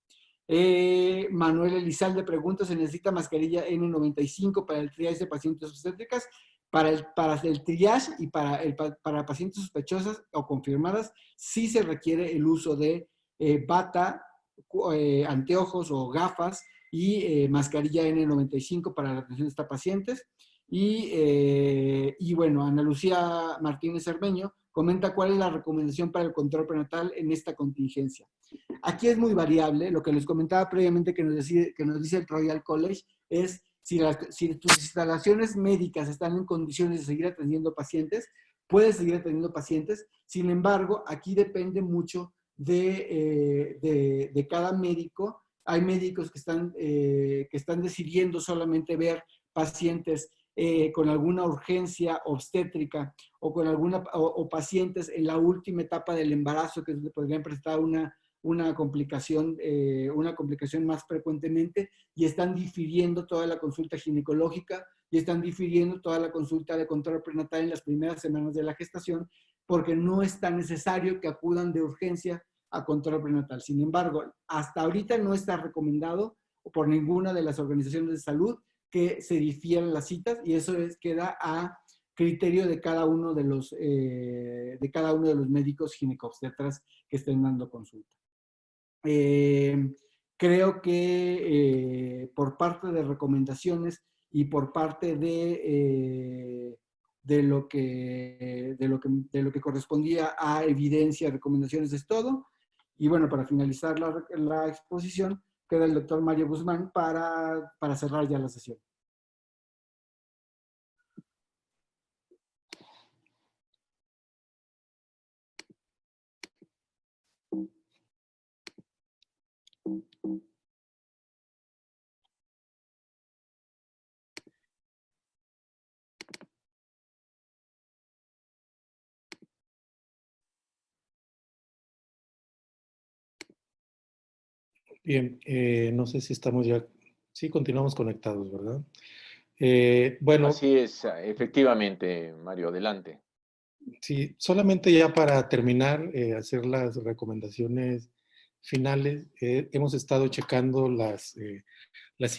Manuel Elizalde pregunta, ¿se necesita mascarilla N95 para el triaje de pacientes obstétricas? Para el triage y para pacientes sospechosas o confirmadas, sí se requiere el uso de bata, anteojos o gafas y mascarilla N95 para la atención de estas pacientes. Y bueno, Ana Lucía Martínez Cermeño comenta cuál es la recomendación para el control prenatal en esta contingencia. Aquí es muy variable, lo que les comentaba previamente que nos dice el Royal College es si tus instalaciones médicas están en condiciones de seguir atendiendo pacientes, puedes seguir atendiendo pacientes. Sin embargo, aquí depende mucho de cada médico. Hay médicos que están decidiendo solamente ver pacientes con alguna urgencia obstétrica o pacientes en la última etapa del embarazo que podrían presentar una complicación más frecuentemente y están difiriendo toda la consulta ginecológica y están difiriendo toda la consulta de control prenatal en las primeras semanas de la gestación porque no es tan necesario que acudan de urgencia a control prenatal. Sin embargo, hasta ahorita no está recomendado por ninguna de las organizaciones de salud que se difieran las citas y eso queda a criterio de cada uno de los médicos ginecobstetras que estén dando consulta. Creo que por parte de recomendaciones y por parte de lo que correspondía a evidencia, recomendaciones es todo. Y bueno, para finalizar la exposición, queda el doctor Mario Guzmán para cerrar ya la sesión. Bien, no sé si estamos ya, sí, continuamos conectados, ¿verdad? Bueno. Así es, efectivamente, Mario, adelante. Sí, solamente ya para terminar, hacer las recomendaciones finales, hemos estado checando las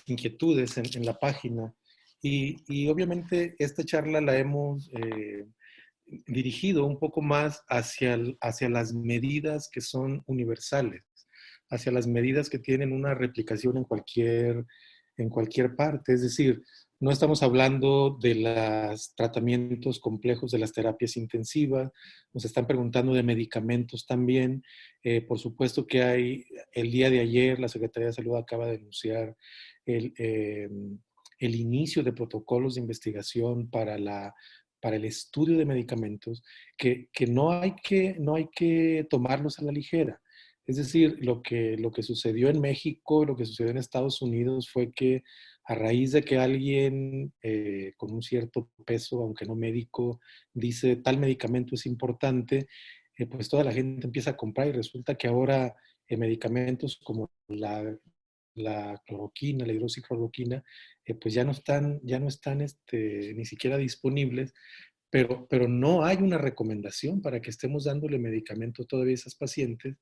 inquietudes en la página y obviamente esta charla la hemos dirigido un poco más hacia las medidas que son universales, hacia las medidas que tienen una replicación en cualquier parte. Es decir, no estamos hablando de los tratamientos complejos de las terapias intensivas, nos están preguntando de medicamentos también. Por supuesto que el día de ayer la Secretaría de Salud acaba de anunciar el, eh, el inicio de protocolos de investigación para el estudio de medicamentos que no hay que tomarlos a la ligera. Es decir, lo que sucedió en México, lo que sucedió en Estados Unidos fue que a raíz de que alguien con un cierto peso, aunque no médico, dice tal medicamento es importante, pues toda la gente empieza a comprar y resulta que ahora medicamentos como la cloroquina, la hidroxicloroquina, pues ya no están ni siquiera disponibles, pero no hay una recomendación para que estemos dándole medicamento todavía a esas pacientes,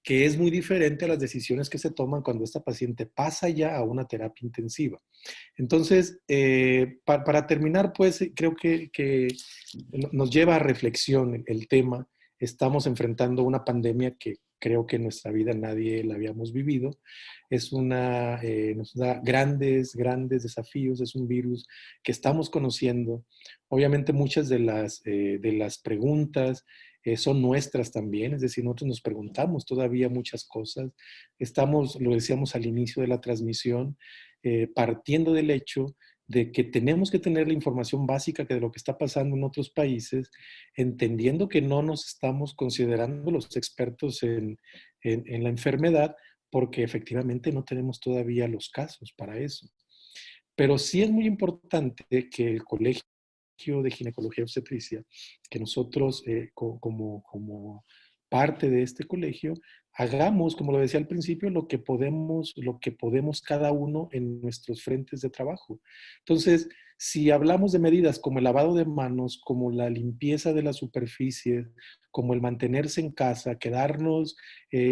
que es muy diferente a las decisiones que se toman cuando esta paciente pasa ya a una terapia intensiva. Entonces, para terminar, pues creo que nos lleva a reflexión el tema. Estamos enfrentando una pandemia que creo que en nuestra vida nadie la habíamos vivido. Nos da grandes desafíos. Es un virus que estamos conociendo. Obviamente muchas de las preguntas son nuestras también, es decir, nosotros nos preguntamos todavía muchas cosas. Lo decíamos al inicio de la transmisión, partiendo del hecho de que tenemos que tener la información básica de lo que está pasando en otros países, entendiendo que no nos estamos considerando los expertos en la enfermedad, porque efectivamente no tenemos todavía los casos para eso. Pero sí es muy importante que el Colegio de Ginecología y Obstetricia, que nosotros como parte de este colegio, hagamos, como lo decía al principio, lo que podemos cada uno en nuestros frentes de trabajo. Entonces, si hablamos de medidas como el lavado de manos, como la limpieza de las superficies, como el mantenerse en casa, quedarnos,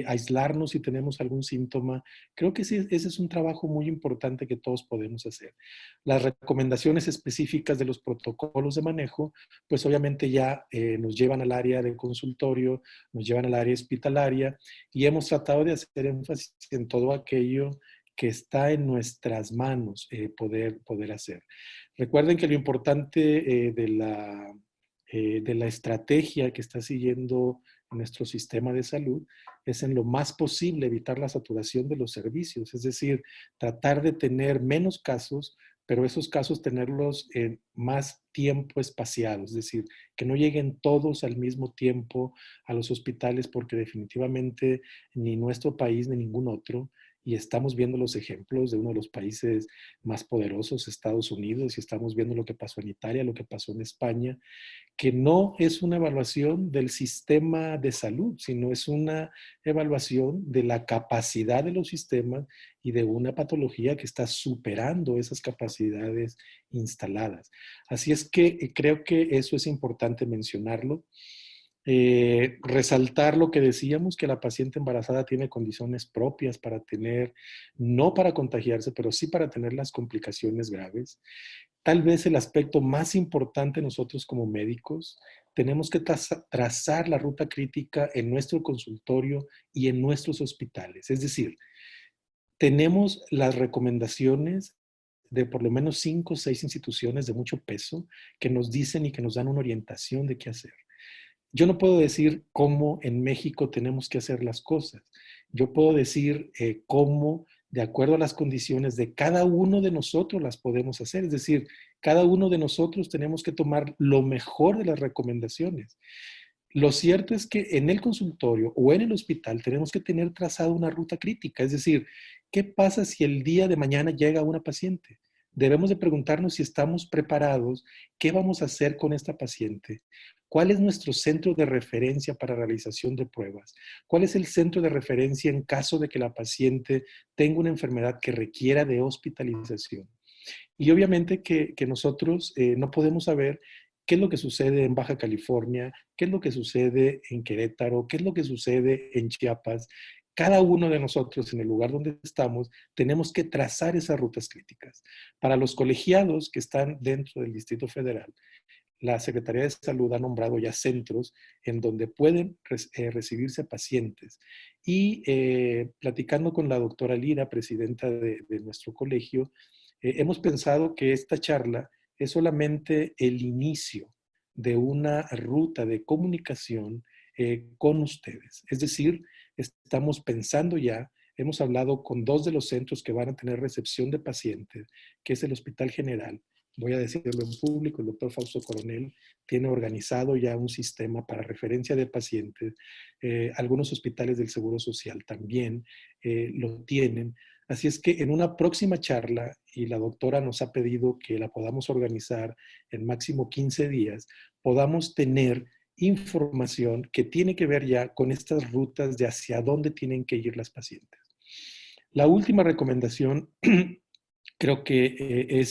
aislarnos si tenemos algún síntoma, creo que sí, ese es un trabajo muy importante que todos podemos hacer. Las recomendaciones específicas de los protocolos de manejo, pues obviamente ya nos llevan al área de consultorio, nos llevan al área hospitalaria y hemos tratado de hacer énfasis en todo aquello que está en nuestras manos poder hacer. Recuerden que lo importante de la estrategia que está siguiendo nuestro sistema de salud es en lo más posible evitar la saturación de los servicios, es decir, tratar de tener menos casos, pero esos casos tenerlos en más tiempo espaciado, es decir, que no lleguen todos al mismo tiempo a los hospitales, porque definitivamente ni nuestro país ni ningún otro, y estamos viendo los ejemplos de uno de los países más poderosos, Estados Unidos, y estamos viendo lo que pasó en Italia, lo que pasó en España, que no es una evaluación del sistema de salud, sino es una evaluación de la capacidad de los sistemas y de una patología que está superando esas capacidades instaladas. Así es que creo que eso es importante mencionarlo. Resaltar lo que decíamos, que la paciente embarazada tiene condiciones propias para tener, no para contagiarse, pero sí para tener las complicaciones graves. Tal vez el aspecto más importante nosotros como médicos, tenemos que trazar la ruta crítica en nuestro consultorio y en nuestros hospitales. Es decir, tenemos las recomendaciones de por lo menos 5 o 6 instituciones de mucho peso que nos dicen y que nos dan una orientación de qué hacer. Yo no puedo decir cómo en México tenemos que hacer las cosas. Yo puedo decir cómo, de acuerdo a las condiciones de cada uno de nosotros, las podemos hacer. Es decir, cada uno de nosotros tenemos que tomar lo mejor de las recomendaciones. Lo cierto es que en el consultorio o en el hospital tenemos que tener trazada una ruta crítica. Es decir, ¿qué pasa si el día de mañana llega una paciente? Debemos de preguntarnos si estamos preparados, qué vamos a hacer con esta paciente, cuál es nuestro centro de referencia para realización de pruebas, cuál es el centro de referencia en caso de que la paciente tenga una enfermedad que requiera de hospitalización. Y obviamente que nosotros no podemos saber qué es lo que sucede en Baja California, qué es lo que sucede en Querétaro, qué es lo que sucede en Chiapas, cada uno de nosotros en el lugar donde estamos tenemos que trazar esas rutas críticas. Para los colegiados que están dentro del Distrito Federal, la Secretaría de Salud ha nombrado ya centros en donde pueden recibirse pacientes. Y platicando con la doctora Lira, presidenta de nuestro colegio, hemos pensado que esta charla es solamente el inicio de una ruta de comunicación con ustedes. Es decir, estamos pensando ya, hemos hablado con 2 de los centros que van a tener recepción de pacientes, que es el Hospital General. Voy a decirlo en público, el doctor Fausto Coronel tiene organizado ya un sistema para referencia de pacientes. Algunos hospitales del Seguro Social también lo tienen. Así es que en una próxima charla, y la doctora nos ha pedido que la podamos organizar en máximo 15 días, podamos tener información que tiene que ver ya con estas rutas de hacia dónde tienen que ir las pacientes. La última recomendación creo que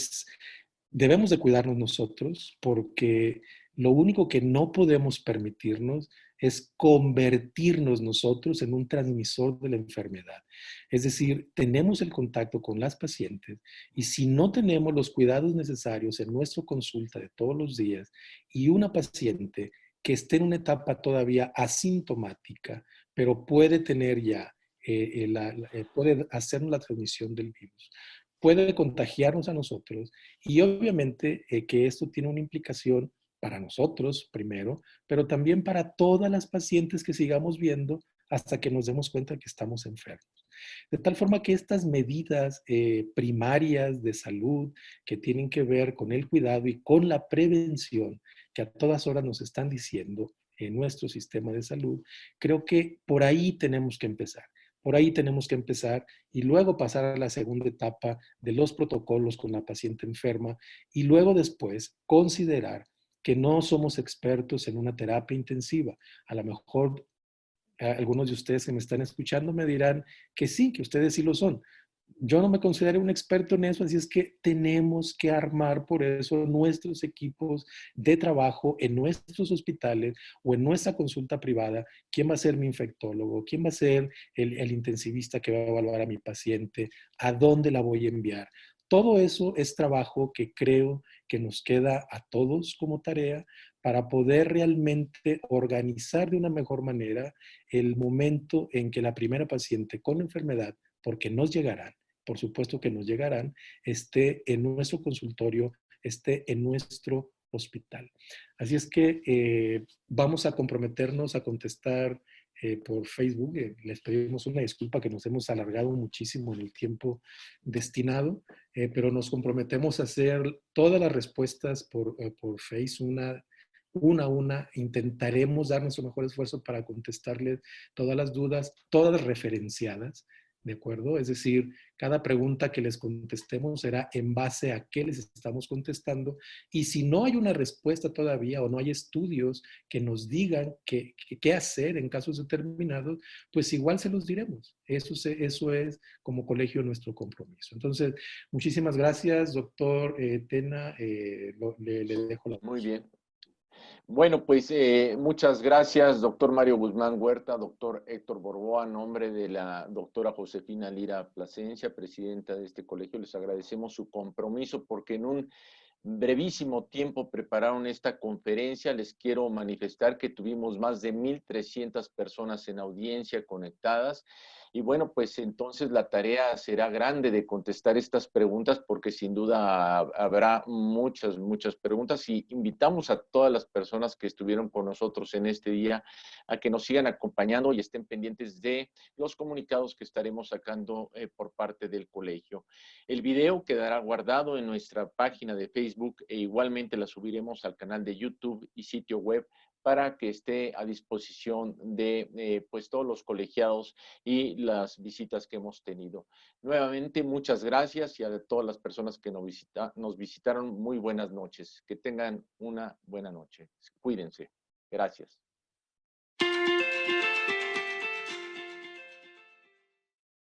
debemos de cuidarnos nosotros porque lo único que no podemos permitirnos es convertirnos nosotros en un transmisor de la enfermedad. Es decir, tenemos el contacto con las pacientes y si no tenemos los cuidados necesarios en nuestra consulta de todos los días y una paciente que esté en una etapa todavía asintomática, pero puede tener ya, puede hacernos la transmisión del virus, puede contagiarnos a nosotros y obviamente que esto tiene una implicación para nosotros primero, pero también para todas las pacientes que sigamos viendo hasta que nos demos cuenta que estamos enfermos. De tal forma que estas medidas primarias de salud que tienen que ver con el cuidado y con la prevención que a todas horas nos están diciendo en nuestro sistema de salud, creo que por ahí tenemos que empezar. Por ahí tenemos que empezar y luego pasar a la segunda etapa de los protocolos con la paciente enferma y luego después considerar que no somos expertos en una terapia intensiva. A lo mejor algunos de ustedes que me están escuchando me dirán que sí, que ustedes sí lo son. Yo no me considero un experto en eso, así es que tenemos que armar por eso nuestros equipos de trabajo en nuestros hospitales o en nuestra consulta privada. ¿Quién va a ser mi infectólogo? ¿Quién va a ser el intensivista que va a evaluar a mi paciente? ¿A dónde la voy a enviar? Todo eso es trabajo que creo que nos queda a todos como tarea para poder realmente organizar de una mejor manera el momento en que la primera paciente con enfermedad, porque nos llegarán, por supuesto que nos llegarán, esté en nuestro consultorio, esté en nuestro hospital. Así es que vamos a comprometernos a contestar por Facebook. Les pedimos una disculpa que nos hemos alargado muchísimo en el tiempo destinado, pero nos comprometemos a hacer todas las respuestas por Face, una a una, intentaremos dar nuestro mejor esfuerzo para contestarles todas las dudas, todas referenciadas, ¿de acuerdo? Es decir, cada pregunta que les contestemos será en base a qué les estamos contestando y si no hay una respuesta todavía o no hay estudios que nos digan qué hacer en casos determinados, pues igual se los diremos. Eso es como colegio nuestro compromiso. Entonces, muchísimas gracias, doctor Tena. Le dejo la voz. Muy bien. Bueno, pues muchas gracias, doctor Mario Guzmán Huerta, doctor Héctor Borboa, a nombre de la doctora Josefina Lira Plasencia, presidenta de este colegio. Les agradecemos su compromiso porque en un brevísimo tiempo prepararon esta conferencia. Les quiero manifestar que tuvimos más de 1,300 personas en audiencia conectadas. Y bueno, pues entonces la tarea será grande de contestar estas preguntas porque sin duda habrá muchas preguntas y invitamos a todas las personas que estuvieron con nosotros en este día a que nos sigan acompañando y estén pendientes de los comunicados que estaremos sacando por parte del colegio. El video quedará guardado en nuestra página de Facebook e igualmente la subiremos al canal de YouTube y sitio web para que esté a disposición de pues todos los colegiados y las visitas que hemos tenido. Nuevamente, muchas gracias y a todas las personas que nos visitaron, muy buenas noches. Que tengan una buena noche. Cuídense. Gracias.